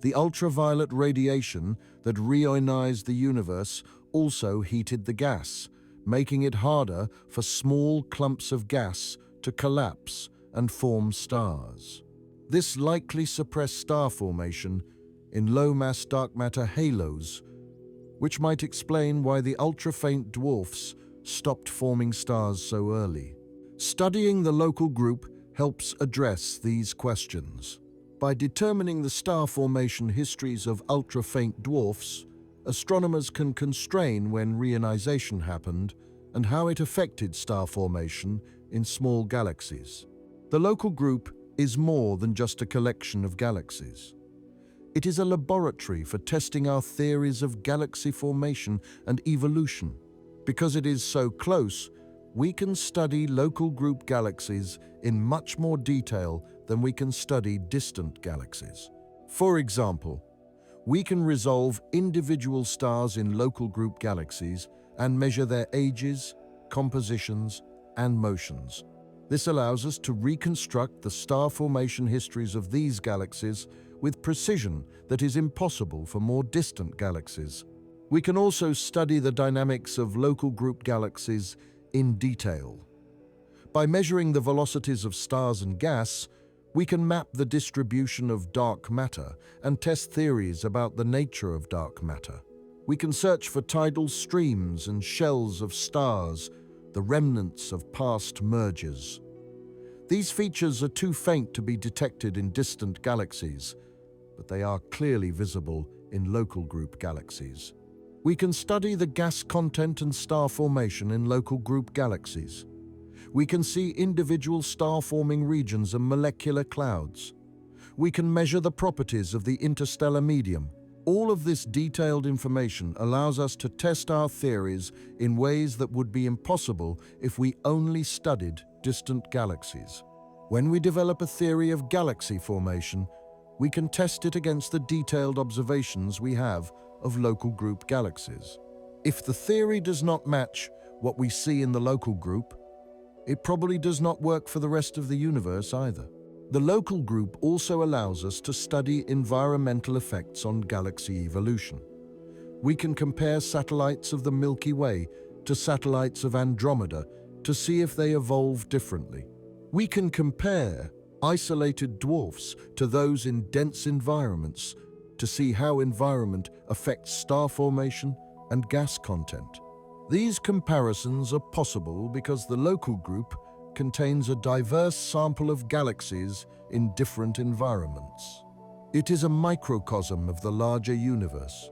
The ultraviolet radiation that reionized the universe also heated the gas, making it harder for small clumps of gas to collapse and form stars. This likely suppressed star formation in low-mass dark matter halos, which might explain why the ultra-faint dwarfs stopped forming stars so early. Studying the local group helps address these questions. By determining the star formation histories of ultra-faint dwarfs, astronomers can constrain when reionization happened and how it affected star formation in small galaxies. The local group is more than just a collection of galaxies. It is a laboratory for testing our theories of galaxy formation and evolution. Because it is so close, we can study local group galaxies in much more detail than we can study distant galaxies. For example, we can resolve individual stars in local group galaxies and measure their ages, compositions, and motions. This allows us to reconstruct the star formation histories of these galaxies with precision that is impossible for more distant galaxies. We can also study the dynamics of local group galaxies in detail. By measuring the velocities of stars and gas, we can map the distribution of dark matter and test theories about the nature of dark matter. We can search for tidal streams and shells of stars, the remnants of past mergers. These features are too faint to be detected in distant galaxies, but they are clearly visible in local group galaxies. We can study the gas content and star formation in local group galaxies. We can see individual star-forming regions and molecular clouds. We can measure the properties of the interstellar medium. All of this detailed information allows us to test our theories in ways that would be impossible if we only studied distant galaxies. When we develop a theory of galaxy formation, we can test it against the detailed observations we have of local group galaxies. If the theory does not match what we see in the local group, it probably does not work for the rest of the universe either. The local group also allows us to study environmental effects on galaxy evolution. We can compare satellites of the Milky Way to satellites of Andromeda to see if they evolve differently. We can compare isolated dwarfs to those in dense environments to see how environment affects star formation and gas content. These comparisons are possible because the local group contains a diverse sample of galaxies in different environments. It is a microcosm of the larger universe,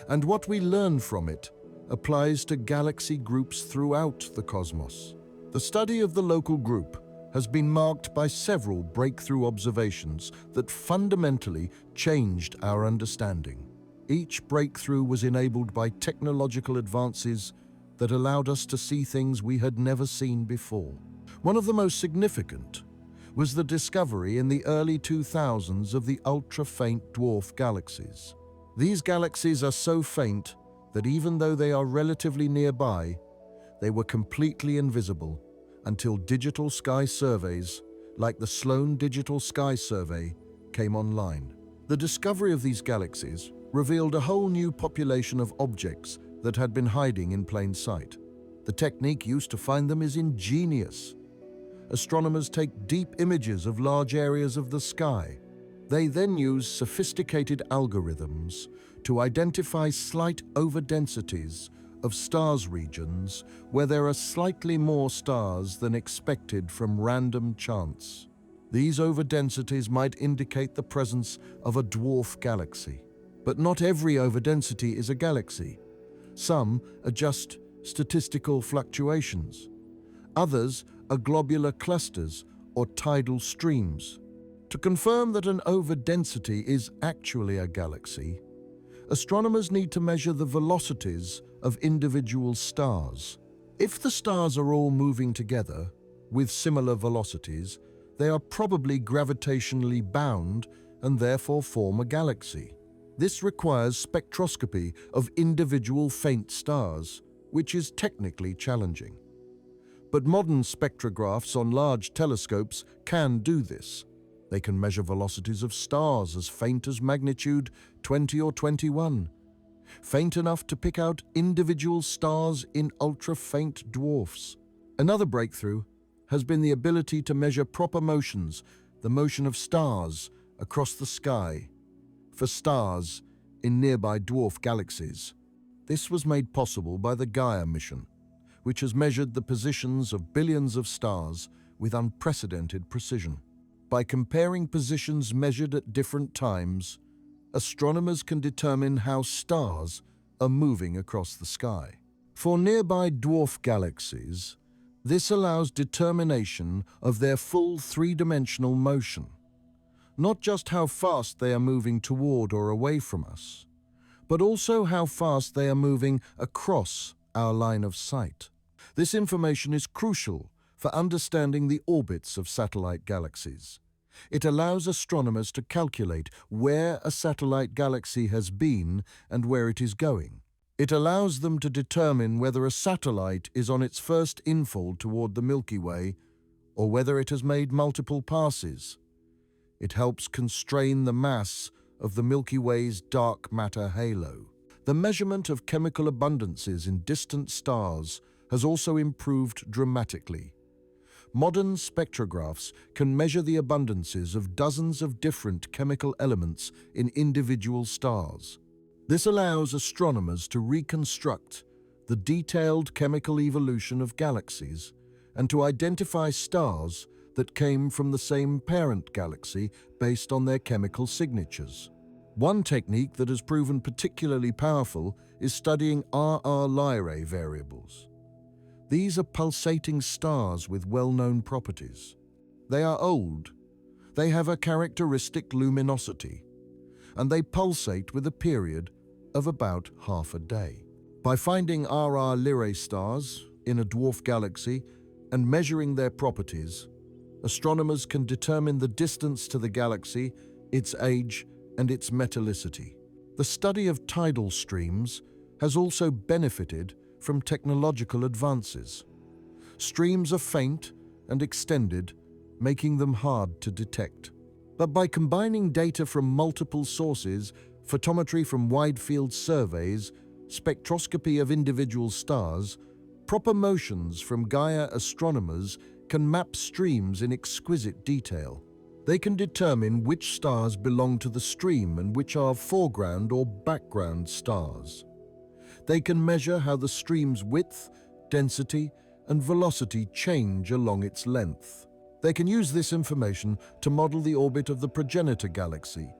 and what we learn from it applies to galaxy groups throughout the cosmos. The study of the local group has been marked by several breakthrough observations that fundamentally changed our understanding. Each breakthrough was enabled by technological advances that allowed us to see things we had never seen before. One of the most significant was the discovery in the early 2000s of the ultra-faint dwarf galaxies. These galaxies are so faint that even though they are relatively nearby, they were completely invisible until digital sky surveys, like the Sloan Digital Sky Survey, came online. The discovery of these galaxies revealed a whole new population of objects that had been hiding in plain sight. The technique used to find them is ingenious. Astronomers take deep images of large areas of the sky. They then use sophisticated algorithms to identify slight overdensities of stars regions where there are slightly more stars than expected from random chance. These overdensities might indicate the presence of a dwarf galaxy. But not every overdensity is a galaxy. Some are just statistical fluctuations. Others are globular clusters or tidal streams. To confirm that an overdensity is actually a galaxy, astronomers need to measure the velocities of individual stars. If the stars are all moving together with similar velocities, they are probably gravitationally bound and therefore form a galaxy. This requires spectroscopy of individual faint stars, which is technically challenging. But modern spectrographs on large telescopes can do this. They can measure velocities of stars as faint as magnitude 20 or 21, faint enough to pick out individual stars in ultra-faint dwarfs. Another breakthrough has been the ability to measure proper motions, the motion of stars across the sky, for stars in nearby dwarf galaxies. This was made possible by the Gaia mission, which has measured the positions of billions of stars with unprecedented precision. By comparing positions measured at different times, astronomers can determine how stars are moving across the sky. For nearby dwarf galaxies, this allows determination of their full three-dimensional motion, not just how fast they are moving toward or away from us, but also how fast they are moving across our line of sight. This information is crucial for understanding the orbits of satellite galaxies. It allows astronomers to calculate where a satellite galaxy has been and where it is going. It allows them to determine whether a satellite is on its first infold toward the Milky Way or whether it has made multiple passes. It helps constrain the mass of the Milky Way's dark matter halo. The measurement of chemical abundances in distant stars has also improved dramatically. Modern spectrographs can measure the abundances of dozens of different chemical elements in individual stars. This allows astronomers to reconstruct the detailed chemical evolution of galaxies and to identify stars that came from the same parent galaxy based on their chemical signatures. One technique that has proven particularly powerful is studying RR Lyrae variables. These are pulsating stars with well-known properties. They are old, they have a characteristic luminosity, and they pulsate with a period of about half a day. By finding RR Lyrae stars in a dwarf galaxy and measuring their properties, astronomers can determine the distance to the galaxy, its age, and its metallicity. The study of tidal streams has also benefited from technological advances. Streams are faint and extended, making them hard to detect. But by combining data from multiple sources, photometry from wide-field surveys, spectroscopy of individual stars, proper motions from Gaia astronomers can map streams in exquisite detail. They can determine which stars belong to the stream and which are foreground or background stars. They can measure how the stream's width, density, and velocity change along its length. They can use this information to model the orbit of the progenitor galaxy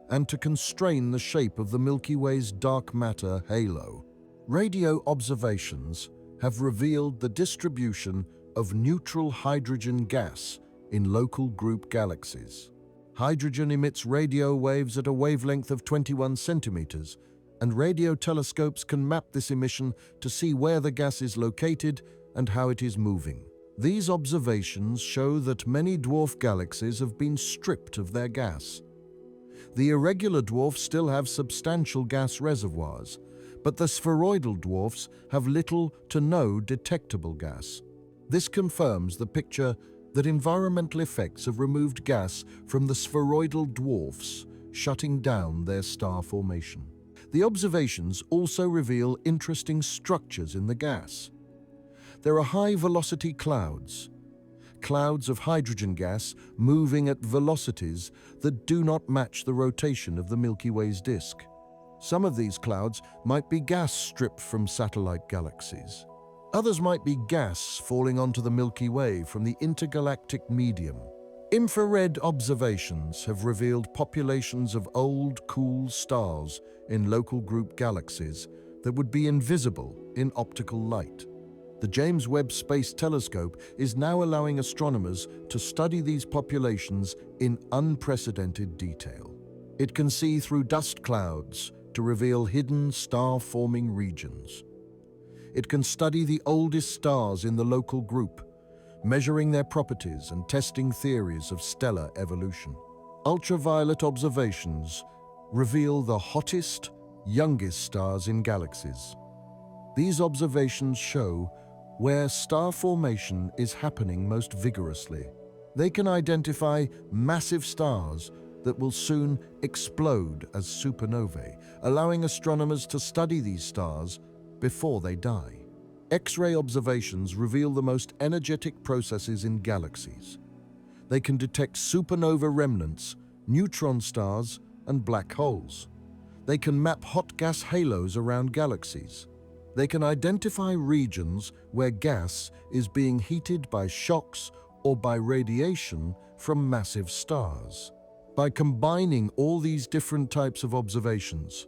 and to constrain the shape of the Milky Way's dark matter halo. Radio observations have revealed the distribution of neutral hydrogen gas in local group galaxies. Hydrogen emits radio waves at a wavelength of 21 centimeters, and radio telescopes can map this emission to see where the gas is located and how it is moving. These observations show that many dwarf galaxies have been stripped of their gas. The irregular dwarfs still have substantial gas reservoirs, but the spheroidal dwarfs have little to no detectable gas. This confirms the picture that environmental effects have removed gas from the spheroidal dwarfs, shutting down their star formation. The observations also reveal interesting structures in the gas. There are high-velocity clouds of hydrogen gas moving at velocities that do not match the rotation of the Milky Way's disk. Some of these clouds might be gas stripped from satellite galaxies. Others might be gas falling onto the Milky Way from the intergalactic medium. Infrared observations have revealed populations of old, cool stars in local group galaxies that would be invisible in optical light. The James Webb Space Telescope is now allowing astronomers to study these populations in unprecedented detail. It can see through dust clouds to reveal hidden star-forming regions. it can study the oldest stars in the local group, measuring their properties and testing theories of stellar evolution. Ultraviolet observations reveal the hottest, youngest stars in galaxies. These observations show where star formation is happening most vigorously. They can identify massive stars that will soon explode as supernovae, allowing astronomers to study these stars before they die. X-ray observations reveal the most energetic processes in galaxies. They can detect supernova remnants, neutron stars, and black holes. They can map hot gas halos around galaxies. They can identify regions where gas is being heated by shocks or by radiation from massive stars. By combining all these different types of observations,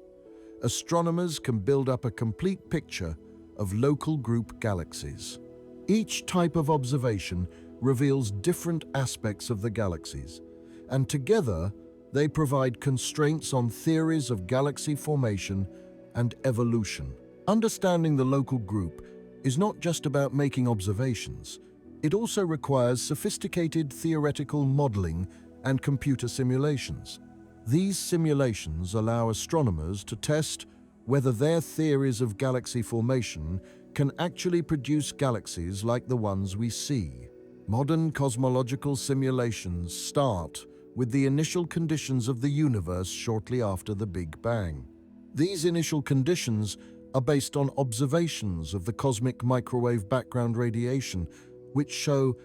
astronomers can build up a complete picture of local group galaxies. Each type of observation reveals different aspects of the galaxies, and together they provide constraints on theories of galaxy formation and evolution. Understanding the local group is not just about making observations. It also requires sophisticated theoretical modeling and computer simulations. These simulations allow astronomers to test whether their theories of galaxy formation can actually produce galaxies like the ones we see. Modern cosmological simulations start with the initial conditions of the universe shortly after the Big Bang. These initial conditions are based on observations of the cosmic microwave background radiation, which show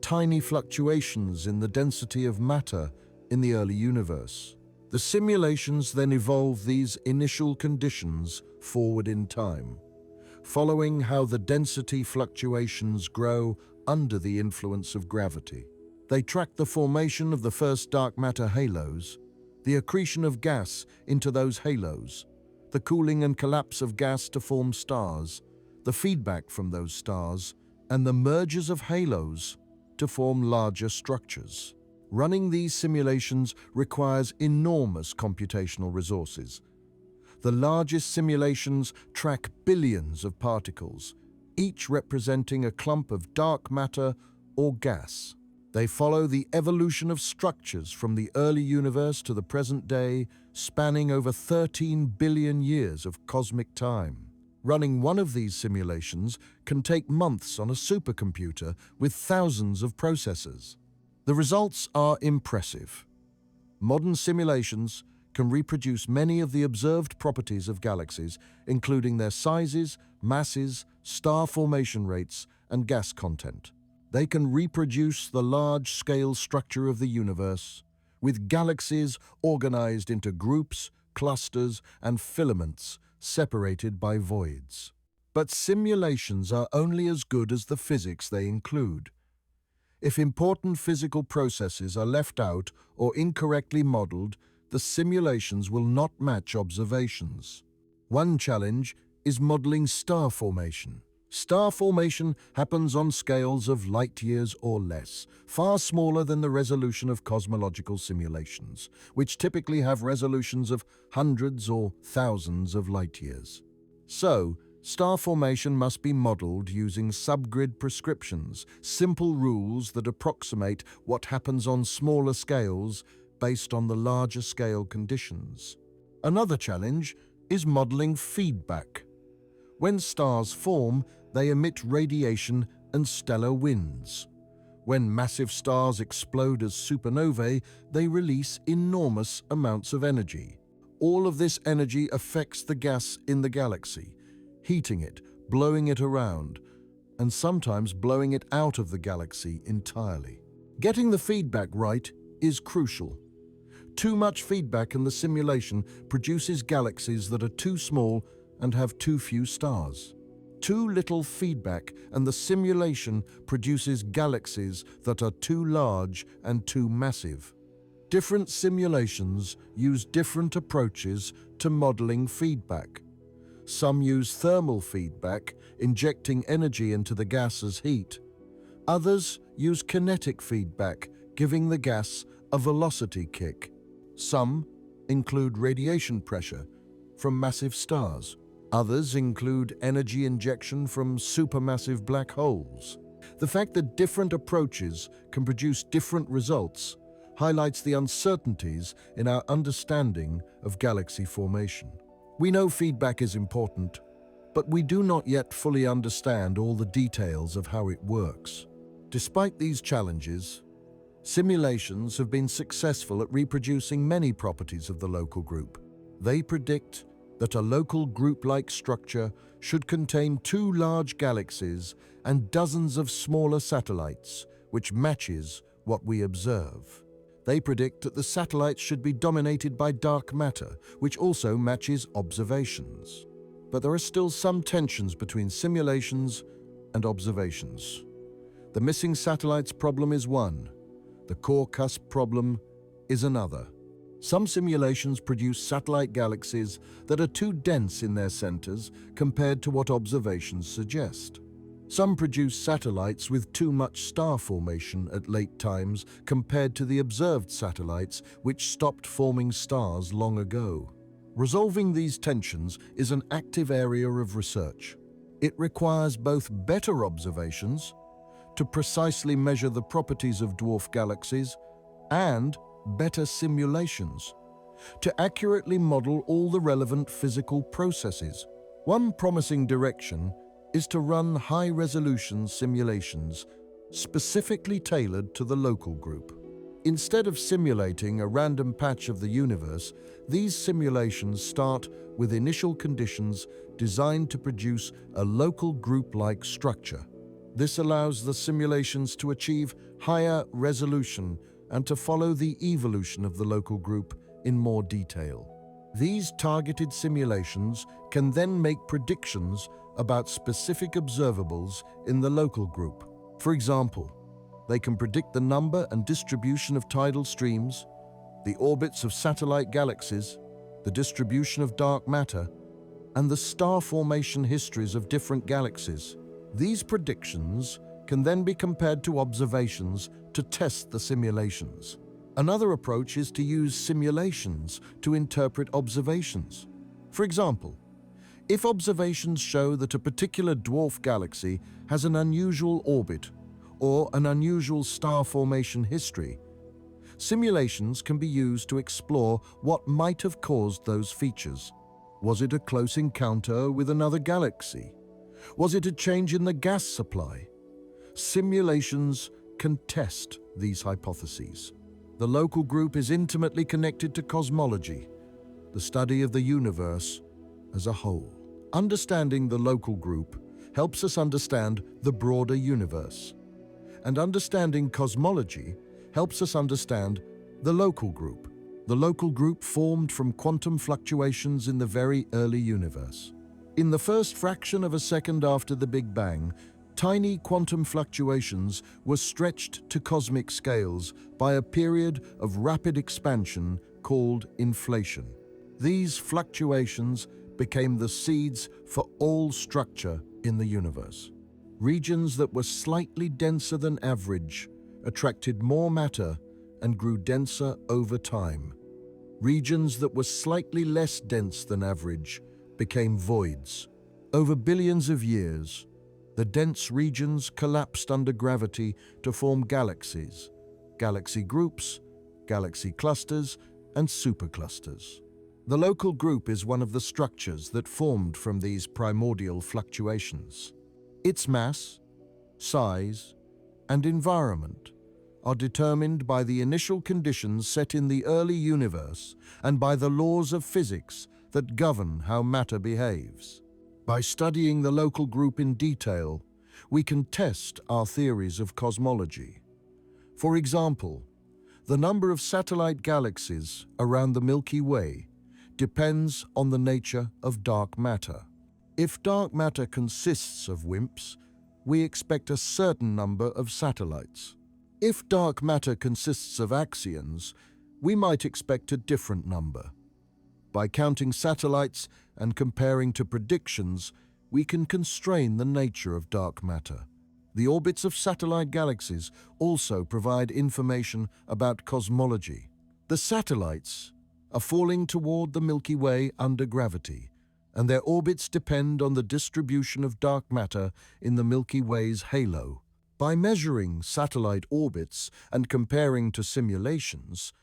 tiny fluctuations in the density of matter in the early universe. The simulations then evolve these initial conditions forward in time, following how the density fluctuations grow under the influence of gravity. They track the formation of the first dark matter halos, the accretion of gas into those halos, the cooling and collapse of gas to form stars, the feedback from those stars, and the mergers of halos to form larger structures. Running these simulations requires enormous computational resources. The largest simulations track billions of particles, each representing a clump of dark matter or gas. They follow the evolution of structures from the early universe to the present day, spanning over 13 billion years of cosmic time. Running one of these simulations can take months on a supercomputer with thousands of processors. The results are impressive. Modern simulations can reproduce many of the observed properties of galaxies, including their sizes, masses, star formation rates, and gas content. They can reproduce the large-scale structure of the universe, with galaxies organized into groups, clusters, and filaments separated by voids. But simulations are only as good as the physics they include. If important physical processes are left out or incorrectly modeled, the simulations will not match observations. One challenge is modeling star formation. Star formation happens on scales of light years or less, far smaller than the resolution of cosmological simulations, which typically have resolutions of hundreds or thousands of light years. So, star formation must be modeled using subgrid prescriptions, simple rules that approximate what happens on smaller scales based on the larger scale conditions. Another challenge is modeling feedback. When stars form, they emit radiation and stellar winds. When massive stars explode as supernovae, they release enormous amounts of energy. All of this energy affects the gas in the galaxy, heating it, blowing it around, and sometimes blowing it out of the galaxy entirely. Getting the feedback right is crucial. Too much feedback in the simulation produces galaxies that are too small and have too few stars. Too little feedback and the simulation produces galaxies that are too large and too massive. Different simulations use different approaches to modeling feedback. Some use thermal feedback, injecting energy into the gas as heat. Others use kinetic feedback, giving the gas a velocity kick. Some include radiation pressure from massive stars, Others include energy injection from supermassive black holes. The fact that different approaches can produce different results highlights the uncertainties in our understanding of galaxy formation. We know feedback is important, but we do not yet fully understand all the details of how it works. Despite these challenges, simulations have been successful at reproducing many properties of the local group. They predict that a local group-like structure should contain two large galaxies and dozens of smaller satellites, which matches what we observe. They predict that the satellites should be dominated by dark matter, which also matches observations. But there are still some tensions between simulations and observations. The missing satellites problem is one. The core cusp problem is another. Some simulations produce satellite galaxies that are too dense in their centers compared to what observations suggest. Some produce satellites with too much star formation at late times compared to the observed satellites which stopped forming stars long ago. Resolving these tensions is an active area of research. It requires both better observations to precisely measure the properties of dwarf galaxies and better simulations to accurately model all the relevant physical processes. One promising direction is to run high-resolution simulations specifically tailored to the local group. Instead of simulating a random patch of the universe, these simulations start with initial conditions designed to produce a local group-like structure. This allows the simulations to achieve higher resolution and to follow the evolution of the local group in more detail. These targeted simulations can then make predictions about specific observables in the local group. For example, they can predict the number and distribution of tidal streams, the orbits of satellite galaxies, the distribution of dark matter, and the star formation histories of different galaxies. These predictions can then be compared to observations to test the simulations. Another approach is to use simulations to interpret observations. For example, if observations show that a particular dwarf galaxy has an unusual orbit or an unusual star formation history, simulations can be used to explore what might have caused those features. Was it a close encounter with another galaxy? Was it a change in the gas supply? Simulations can test these hypotheses. The local group is intimately connected to cosmology, the study of the universe as a whole. Understanding the local group helps us understand the broader universe, and understanding cosmology helps us understand the local group. The local group formed from quantum fluctuations in the very early universe. In the first fraction of a second after the Big Bang, tiny quantum fluctuations were stretched to cosmic scales by a period of rapid expansion called inflation. These fluctuations became the seeds for all structure in the universe. Regions that were slightly denser than average attracted more matter and grew denser over time. Regions that were slightly less dense than average became voids. Over billions of years, the dense regions collapsed under gravity to form galaxies, galaxy groups, galaxy clusters, and superclusters. The local group is one of the structures that formed from these primordial fluctuations. Its mass, size, and environment are determined by the initial conditions set in the early universe and by the laws of physics that govern how matter behaves. By studying the local group in detail, we can test our theories of cosmology. For example, the number of satellite galaxies around the Milky Way depends on the nature of dark matter. If dark matter consists of WIMPs, we expect a certain number of satellites. If dark matter consists of axions, we might expect a different number. By counting satellites and comparing to predictions, we can constrain the nature of dark matter. The orbits of satellite galaxies also provide information about cosmology. The satellites are falling toward the Milky Way under gravity, and their orbits depend on the distribution of dark matter in the Milky Way's halo. By measuring satellite orbits and comparing to simulations,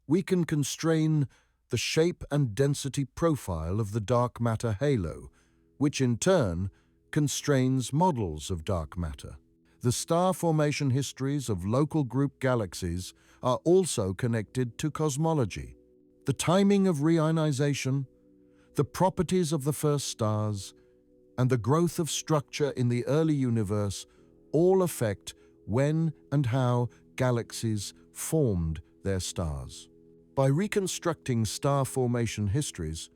we can constrain the shape and density profile of the dark matter halo, which in turn constrains models of dark matter. The star formation histories of local group galaxies are also connected to cosmology. The timing of reionization, the properties of the first stars, and the growth of structure in the early universe all affect when and how galaxies formed their stars. By reconstructing star formation histories,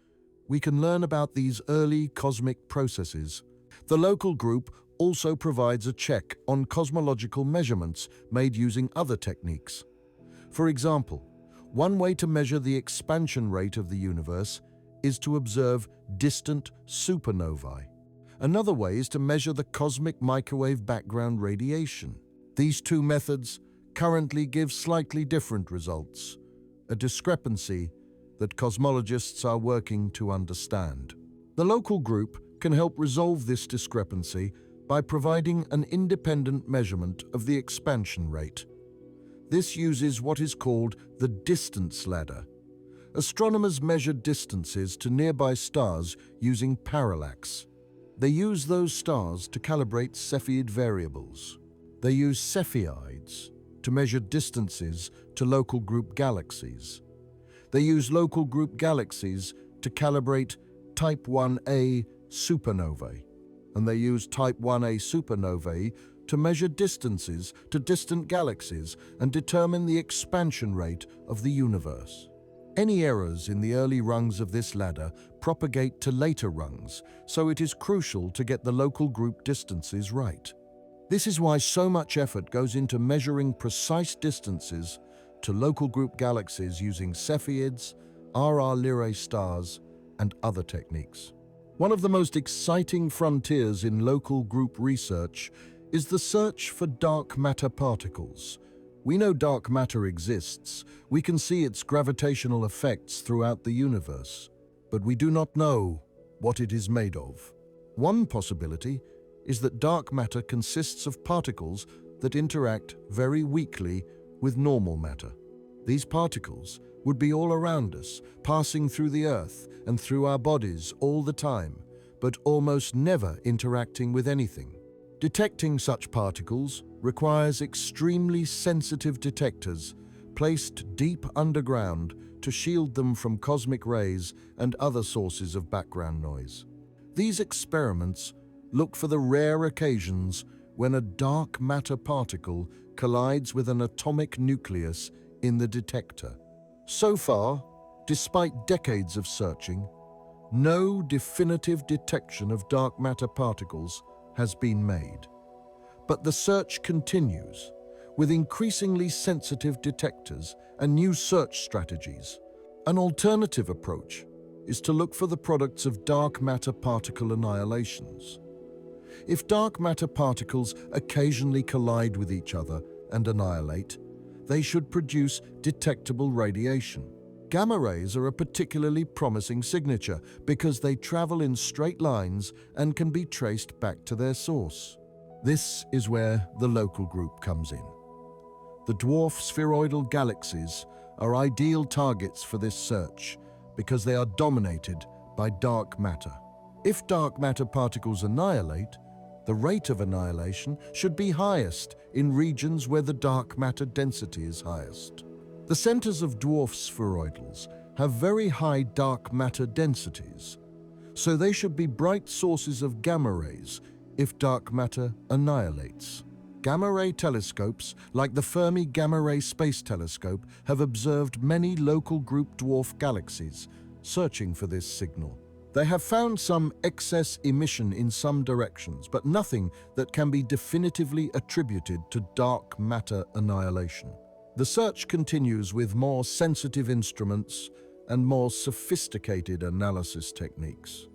we can learn about these early cosmic processes. The local group also provides a check on cosmological measurements made using other techniques. For example, one way to measure the expansion rate of the universe is to observe distant supernovae. Another way is to measure the cosmic microwave background radiation. These two methods currently give slightly different results, a discrepancy that cosmologists are working to understand. The local group can help resolve this discrepancy by providing an independent measurement of the expansion rate. This uses what is called the distance ladder. Astronomers measure distances to nearby stars using parallax. They use those stars to calibrate Cepheid variables. They use Cepheids to measure distances to local group galaxies. They use local group galaxies to calibrate Type 1a supernovae. And they use Type 1a supernovae to measure distances to distant galaxies and determine the expansion rate of the universe. Any errors in the early rungs of this ladder propagate to later rungs, so it is crucial to get the local group distances right. This is why so much effort goes into measuring precise distances to local group galaxies using Cepheids, RR Lyrae stars, and other techniques. One of the most exciting frontiers in local group research is the search for dark matter particles. We know dark matter exists. We can see its gravitational effects throughout the universe, but we do not know what it is made of. One possibility is that dark matter consists of particles that interact very weakly with normal matter. These particles would be all around us, passing through the Earth and through our bodies all the time, but almost never interacting with anything. Detecting such particles requires extremely sensitive detectors placed deep underground to shield them from cosmic rays and other sources of background noise. These experiments look for the rare occasions when a dark matter particle collides with an atomic nucleus in the detector. So far, despite decades of searching, no definitive detection of dark matter particles has been made. But the search continues, with increasingly sensitive detectors and new search strategies. An alternative approach is to look for the products of dark matter particle annihilations. If dark matter particles occasionally collide with each other and annihilate, they should produce detectable radiation. Gamma rays are a particularly promising signature because they travel in straight lines and can be traced back to their source. This is where the local group comes in. The dwarf spheroidal galaxies are ideal targets for this search because they are dominated by dark matter. If dark matter particles annihilate, the rate of annihilation should be highest in regions where the dark matter density is highest. The centers of dwarf spheroidals have very high dark matter densities, so they should be bright sources of gamma rays if dark matter annihilates. Gamma ray telescopes, like the Fermi Gamma Ray Space Telescope, have observed many local group dwarf galaxies, searching for this signal. They have found some excess emission in some directions, but nothing that can be definitively attributed to dark matter annihilation. The search continues with more sensitive instruments and more sophisticated analysis techniques.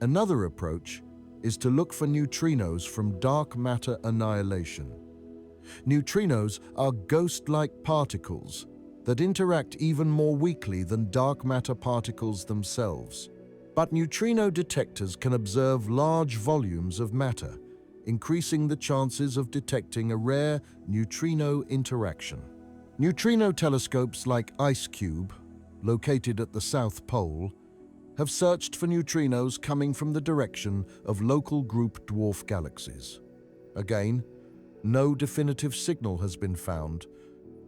Another approach is to look for neutrinos from dark matter annihilation. Neutrinos are ghost-like particles that interact even more weakly than dark matter particles themselves. But neutrino detectors can observe large volumes of matter, increasing the chances of detecting a rare neutrino interaction. Neutrino telescopes like IceCube, located at the South Pole, have searched for neutrinos coming from the direction of local group dwarf galaxies. Again, no definitive signal has been found,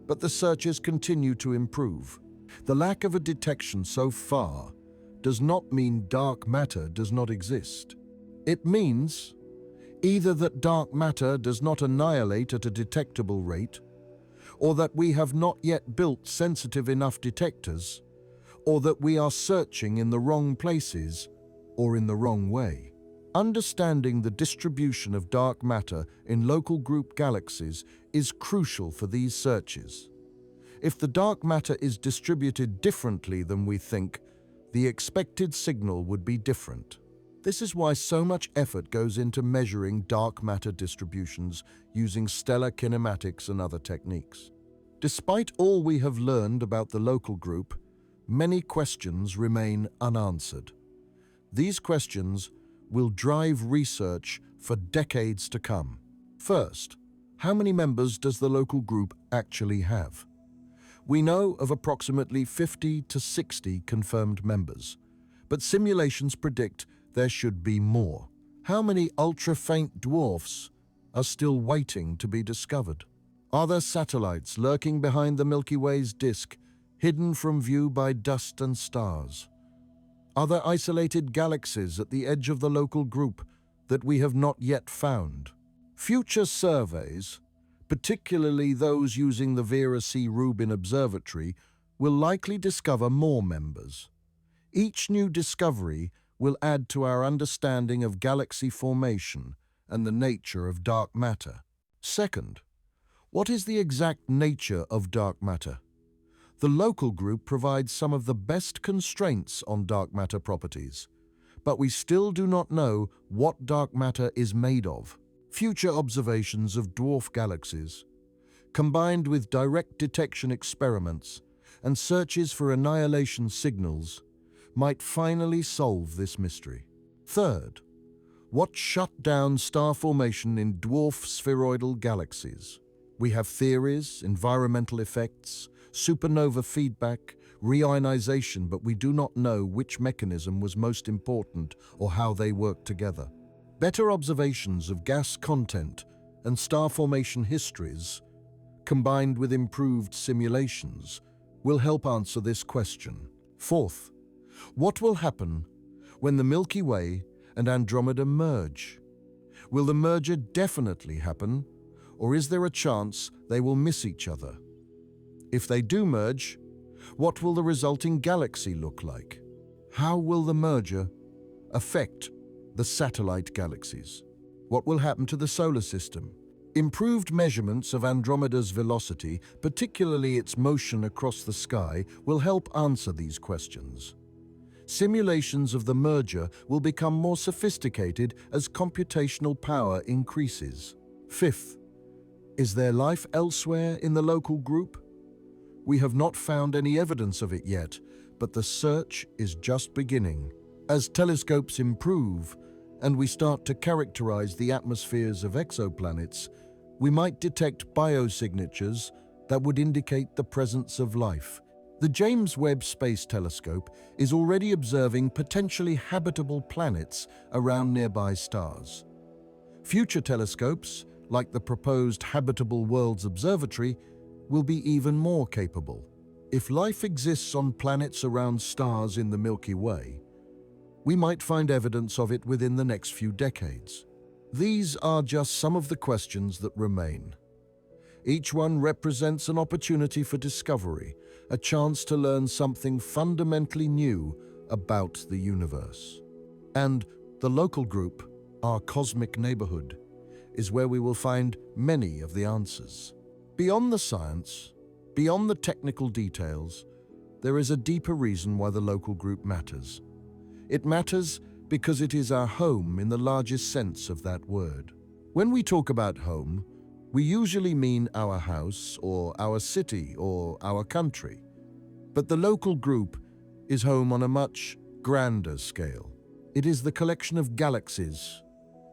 but the searches continue to improve. The lack of a detection so far does not mean dark matter does not exist. It means either that dark matter does not annihilate at a detectable rate, or that we have not yet built sensitive enough detectors, or that we are searching in the wrong places or in the wrong way. Understanding the distribution of dark matter in local group galaxies is crucial for these searches. If the dark matter is distributed differently than we think, the expected signal would be different. This is why so much effort goes into measuring dark matter distributions using stellar kinematics and other techniques. Despite all we have learned about the local group, many questions remain unanswered. These questions will drive research for decades to come. First, how many members does the local group actually have? We know of approximately 50 to 60 confirmed members, but simulations predict there should be more. How many ultra-faint dwarfs are still waiting to be discovered? Are there satellites lurking behind the Milky Way's disk, hidden from view by dust and stars? Are there isolated galaxies at the edge of the local group that we have not yet found? Future surveys, particularly those using the Vera C. Rubin Observatory, will likely discover more members. Each new discovery will add to our understanding of galaxy formation and the nature of dark matter. Second, what is the exact nature of dark matter? The local group provides some of the best constraints on dark matter properties, but we still do not know what dark matter is made of. Future observations of dwarf galaxies, combined with direct detection experiments and searches for annihilation signals, might finally solve this mystery. Third, what shut down star formation in dwarf spheroidal galaxies? We have theories, environmental effects, supernova feedback, reionization, but we do not know which mechanism was most important or how they work together. Better observations of gas content and star formation histories, combined with improved simulations, will help answer this question. Fourth, what will happen when the Milky Way and Andromeda merge? Will the merger definitely happen, or is there a chance they will miss each other? If they do merge, what will the resulting galaxy look like? How will the merger affect the satellite galaxies? What will happen to the solar system? Improved measurements of Andromeda's velocity, particularly its motion across the sky, will help answer these questions. Simulations of the merger will become more sophisticated as computational power increases. Fifth, is there life elsewhere in the local group? We have not found any evidence of it yet, but the search is just beginning. As telescopes improve and we start to characterize the atmospheres of exoplanets, we might detect biosignatures that would indicate the presence of life. The James Webb Space Telescope is already observing potentially habitable planets around nearby stars. Future telescopes, like the proposed Habitable Worlds Observatory, will be even more capable. If life exists on planets around stars in the Milky Way, we might find evidence of it within the next few decades. These are just some of the questions that remain. Each one represents an opportunity for discovery, a chance to learn something fundamentally new about the universe. And the local group, our cosmic neighborhood, is where we will find many of the answers. Beyond the science, beyond the technical details, there is a deeper reason why the local group matters. It matters because it is our home in the largest sense of that word. When we talk about home, we usually mean our house or our city or our country. But the local group is home on a much grander scale. It is the collection of galaxies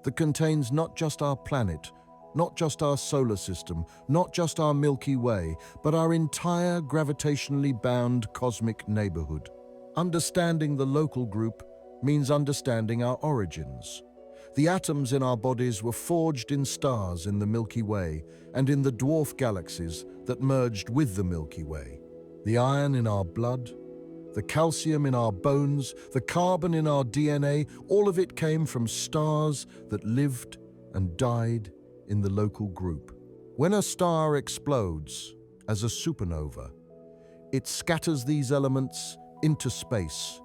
that contains not just our planet, not just our solar system, not just our Milky Way, but our entire gravitationally bound cosmic neighborhood. Understanding the local group means understanding our origins. The atoms in our bodies were forged in stars in the Milky Way and in the dwarf galaxies that merged with the Milky Way. The iron in our blood, the calcium in our bones, the carbon in our DNA, all of it came from stars that lived and died in the local group. When a star explodes as a supernova, it scatters these elements into space,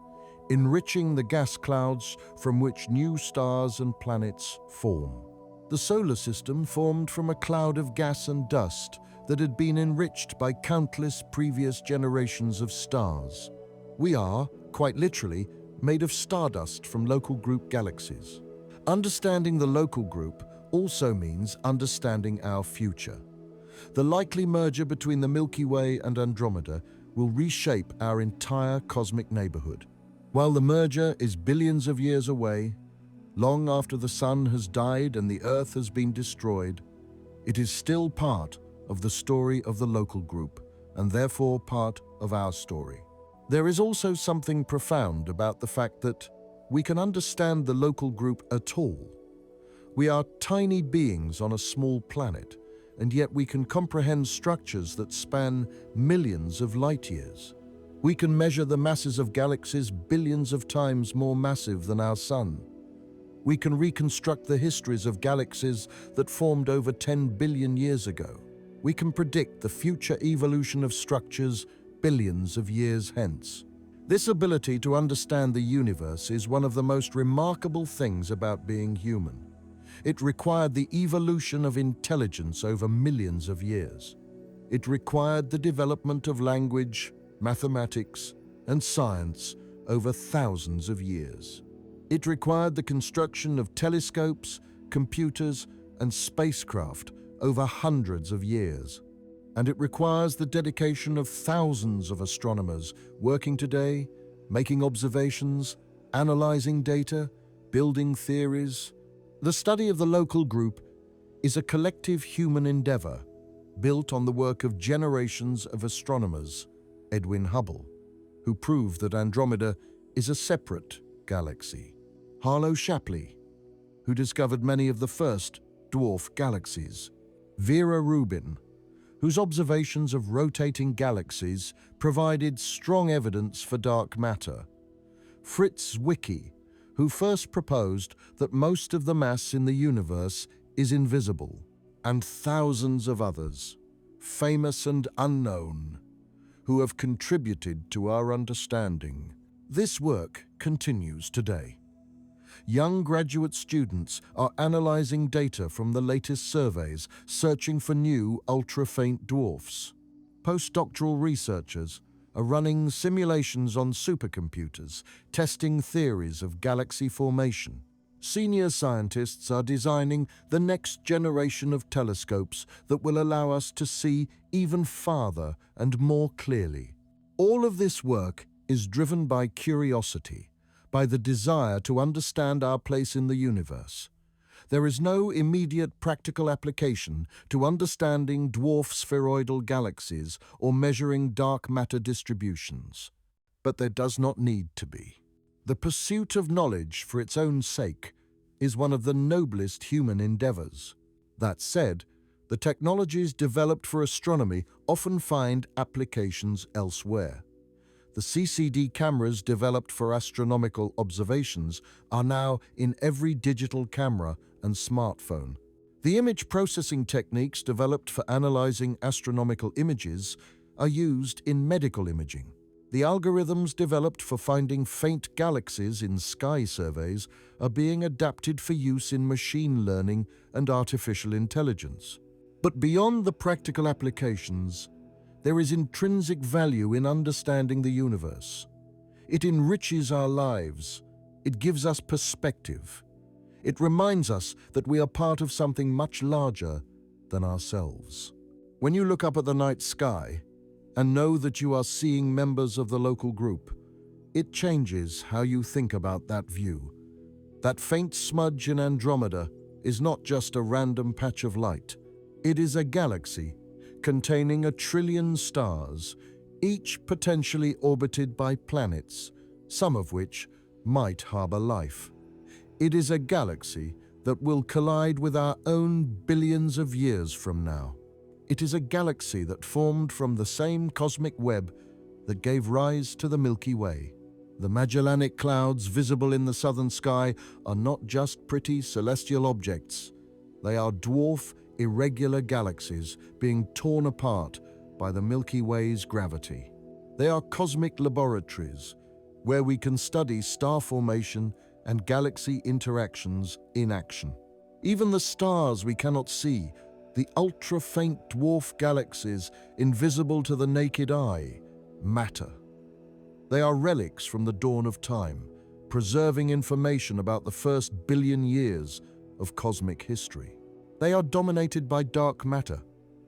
enriching the gas clouds from which new stars and planets form. The solar system formed from a cloud of gas and dust that had been enriched by countless previous generations of stars. We are, quite literally, made of stardust from local group galaxies. Understanding the local group also means understanding our future. The likely merger between the Milky Way and Andromeda will reshape our entire cosmic neighborhood. While the merger is billions of years away, long after the Sun has died and the Earth has been destroyed, it is still part of the story of the local group, and therefore part of our story. There is also something profound about the fact that we can understand the local group at all. We are tiny beings on a small planet, and yet we can comprehend structures that span millions of light years. We can measure the masses of galaxies billions of times more massive than our Sun. We can reconstruct the histories of galaxies that formed over 10 billion years ago. We can predict the future evolution of structures billions of years hence. This ability to understand the universe is one of the most remarkable things about being human. It required the evolution of intelligence over millions of years. It required the development of language, mathematics, and science over thousands of years. It required the construction of telescopes, computers, and spacecraft over hundreds of years. And it requires the dedication of thousands of astronomers working today, making observations, analyzing data, building theories. The study of the local group is a collective human endeavor built on the work of generations of astronomers, Edwin Hubble, who proved that Andromeda is a separate galaxy, Harlow Shapley, who discovered many of the first dwarf galaxies, Vera Rubin, whose observations of rotating galaxies provided strong evidence for dark matter, Fritz Zwicky, who first proposed that most of the mass in the universe is invisible, and thousands of others, famous and unknown, who have contributed to our understanding. This work continues today. Young graduate students are analyzing data from the latest surveys, searching for new ultra-faint dwarfs. Postdoctoral researchers are running simulations on supercomputers, testing theories of galaxy formation. Senior scientists are designing the next generation of telescopes that will allow us to see even farther and more clearly. All of this work is driven by curiosity, by the desire to understand our place in the universe. There is no immediate practical application to understanding dwarf spheroidal galaxies or measuring dark matter distributions. But there does not need to be. The pursuit of knowledge for its own sake is one of the noblest human endeavors. That said, the technologies developed for astronomy often find applications elsewhere. The CCD cameras developed for astronomical observations are now in every digital camera and smartphone. The image processing techniques developed for analyzing astronomical images are used in medical imaging. The algorithms developed for finding faint galaxies in sky surveys are being adapted for use in machine learning and artificial intelligence. But beyond the practical applications, there is intrinsic value in understanding the universe. It enriches our lives. It gives us perspective. It reminds us that we are part of something much larger than ourselves. When you look up at the night sky and know that you are seeing members of the local group, It changes how you think about that view. That faint smudge in Andromeda is not just a random patch of light. It is a galaxy containing 1 trillion stars, each potentially orbited by planets, some of which might harbor life. It is a galaxy that will collide with our own billions of years from now. It is a galaxy that formed from the same cosmic web that gave rise to the Milky Way. The Magellanic Clouds visible in the southern sky are not just pretty celestial objects. They are dwarf, irregular galaxies being torn apart by the Milky Way's gravity. They are cosmic laboratories where we can study star formation and galaxy interactions in action. Even the stars we cannot see, the ultra-faint dwarf galaxies invisible to the naked eye, matter. They are relics from the dawn of time, preserving information about the first billion years of cosmic history. They are dominated by dark matter,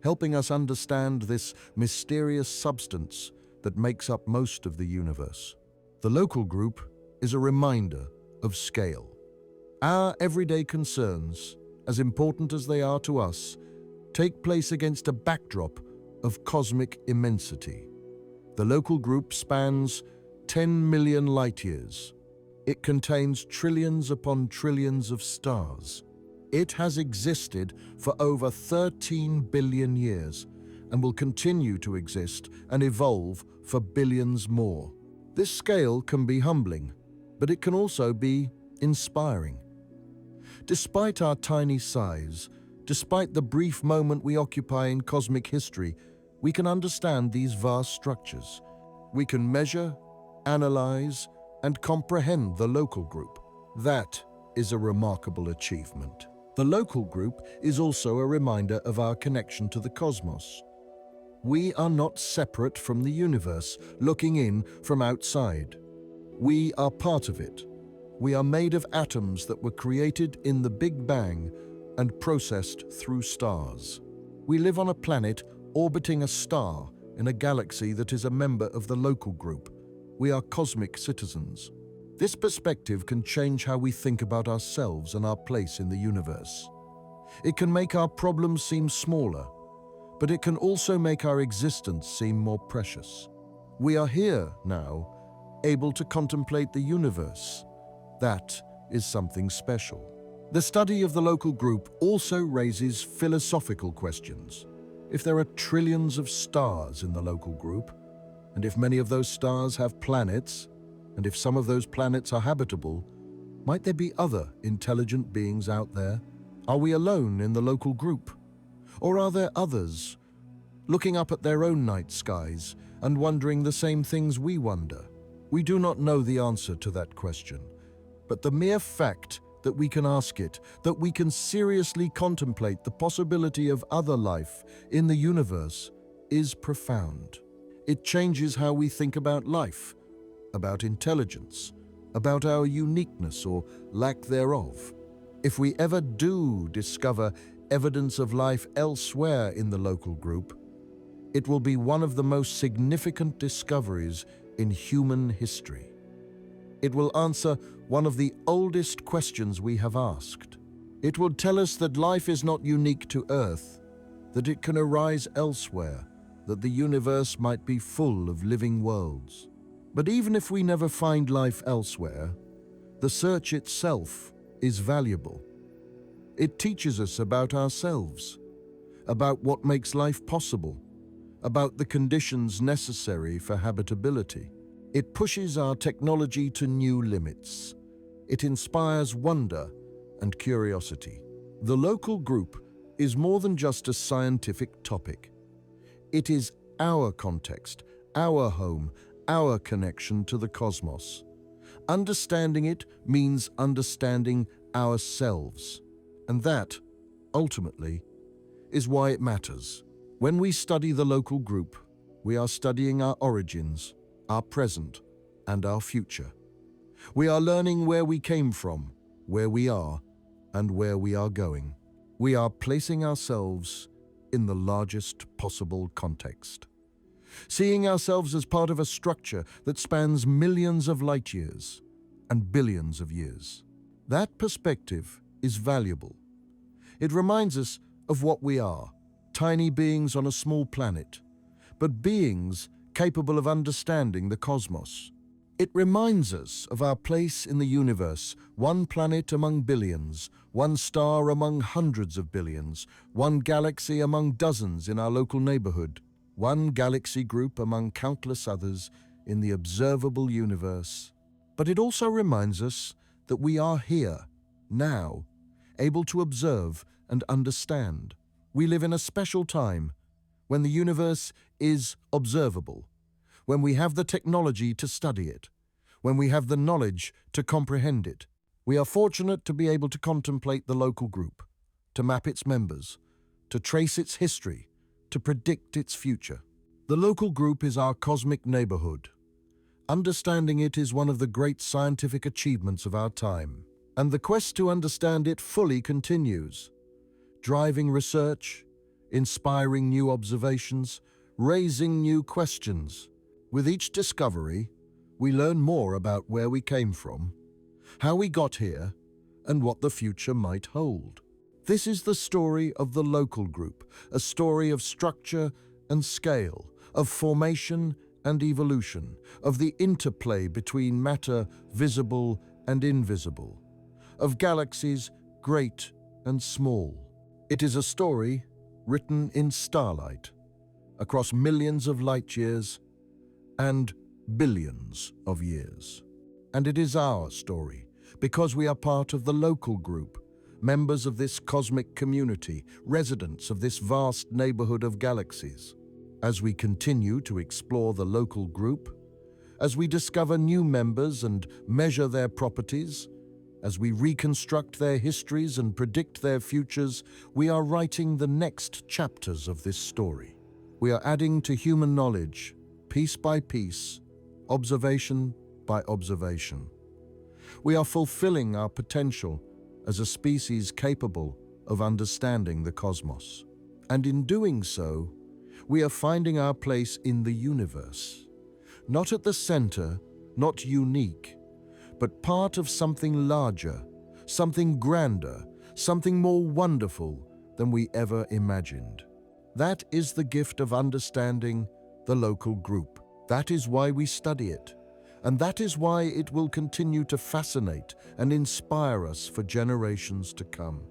helping us understand this mysterious substance that makes up most of the universe. The local group is a reminder of scale. Our everyday concerns, as important as they are to us, take place against a backdrop of cosmic immensity. The local group spans 10 million light-years. It contains trillions upon trillions of stars. It has existed for over 13 billion years and will continue to exist and evolve for billions more. This scale can be humbling, but it can also be inspiring. Despite our tiny size, despite the brief moment we occupy in cosmic history, we can understand these vast structures. We can measure, analyze, and comprehend the local group. That is a remarkable achievement. The local group is also a reminder of our connection to the cosmos. We are not separate from the universe, looking in from outside. We are part of it. We are made of atoms that were created in the Big Bang and processed through stars. We live on a planet orbiting a star in a galaxy that is a member of the local group. We are cosmic citizens. This perspective can change how we think about ourselves and our place in the universe. It can make our problems seem smaller, but it can also make our existence seem more precious. We are here now, able to contemplate the universe. That is something special. The study of the local group also raises philosophical questions. If there are trillions of stars in the local group, and if many of those stars have planets, and if some of those planets are habitable, might there be other intelligent beings out there? Are we alone in the local group? Or are there others, looking up at their own night skies and wondering the same things we wonder? We do not know the answer to that question, but the mere fact that we can ask it, that we can seriously contemplate the possibility of other life in the universe, is profound. It changes how we think about life, about intelligence, about our uniqueness or lack thereof. If we ever do discover evidence of life elsewhere in the local group, it will be one of the most significant discoveries in human history. It will answer one of the oldest questions we have asked. It will tell us that life is not unique to Earth, that it can arise elsewhere, that the universe might be full of living worlds. But even if we never find life elsewhere, the search itself is valuable. It teaches us about ourselves, about what makes life possible, about the conditions necessary for habitability. It pushes our technology to new limits. It inspires wonder and curiosity. The local group is more than just a scientific topic. It is our context, our home, our connection to the cosmos. Understanding it means understanding ourselves. And that, ultimately, is why it matters. When we study the local group, we are studying our origins, our present, and our future. We are learning where we came from, where we are, and where we are going. We are placing ourselves in the largest possible context. seeing ourselves as part of a structure that spans millions of light years and billions of years. That perspective is valuable. It reminds us of what we are, tiny beings on a small planet, but beings capable of understanding the cosmos. It reminds us of our place in the universe, one planet among billions, one star among hundreds of billions, one galaxy among dozens in our local neighborhood, one galaxy group among countless others in the observable universe. But it also reminds us that we are here, now, able to observe and understand. We live in a special time when the universe is observable, when we have the technology to study it, when we have the knowledge to comprehend it. We are fortunate to be able to contemplate the local group, to map its members, to trace its history, to predict its future. The local group is our cosmic neighborhood. Understanding it is one of the great scientific achievements of our time, and the quest to understand it fully continues, driving research, inspiring new observations, raising new questions. With each discovery, we learn more about where we came from, how we got here, and what the future might hold. This is the story of the local group, a story of structure and scale, of formation and evolution, of the interplay between matter visible and invisible, of galaxies great and small. It is a story written in starlight, across millions of light years and billions of years. And it is our story, because we are part of the local group, members of this cosmic community, residents of this vast neighborhood of galaxies. As we continue to explore the local group, as we discover new members and measure their properties, as we reconstruct their histories and predict their futures, we are writing the next chapters of this story. We are adding to human knowledge, piece by piece, observation by observation. We are fulfilling our potential as a species capable of understanding the cosmos. And in doing so, we are finding our place in the universe, not at the center, not unique, but part of something larger, something grander, something more wonderful than we ever imagined. That is the gift of understanding the local group. That is why we study it, and that is why it will continue to fascinate and inspire us for generations to come.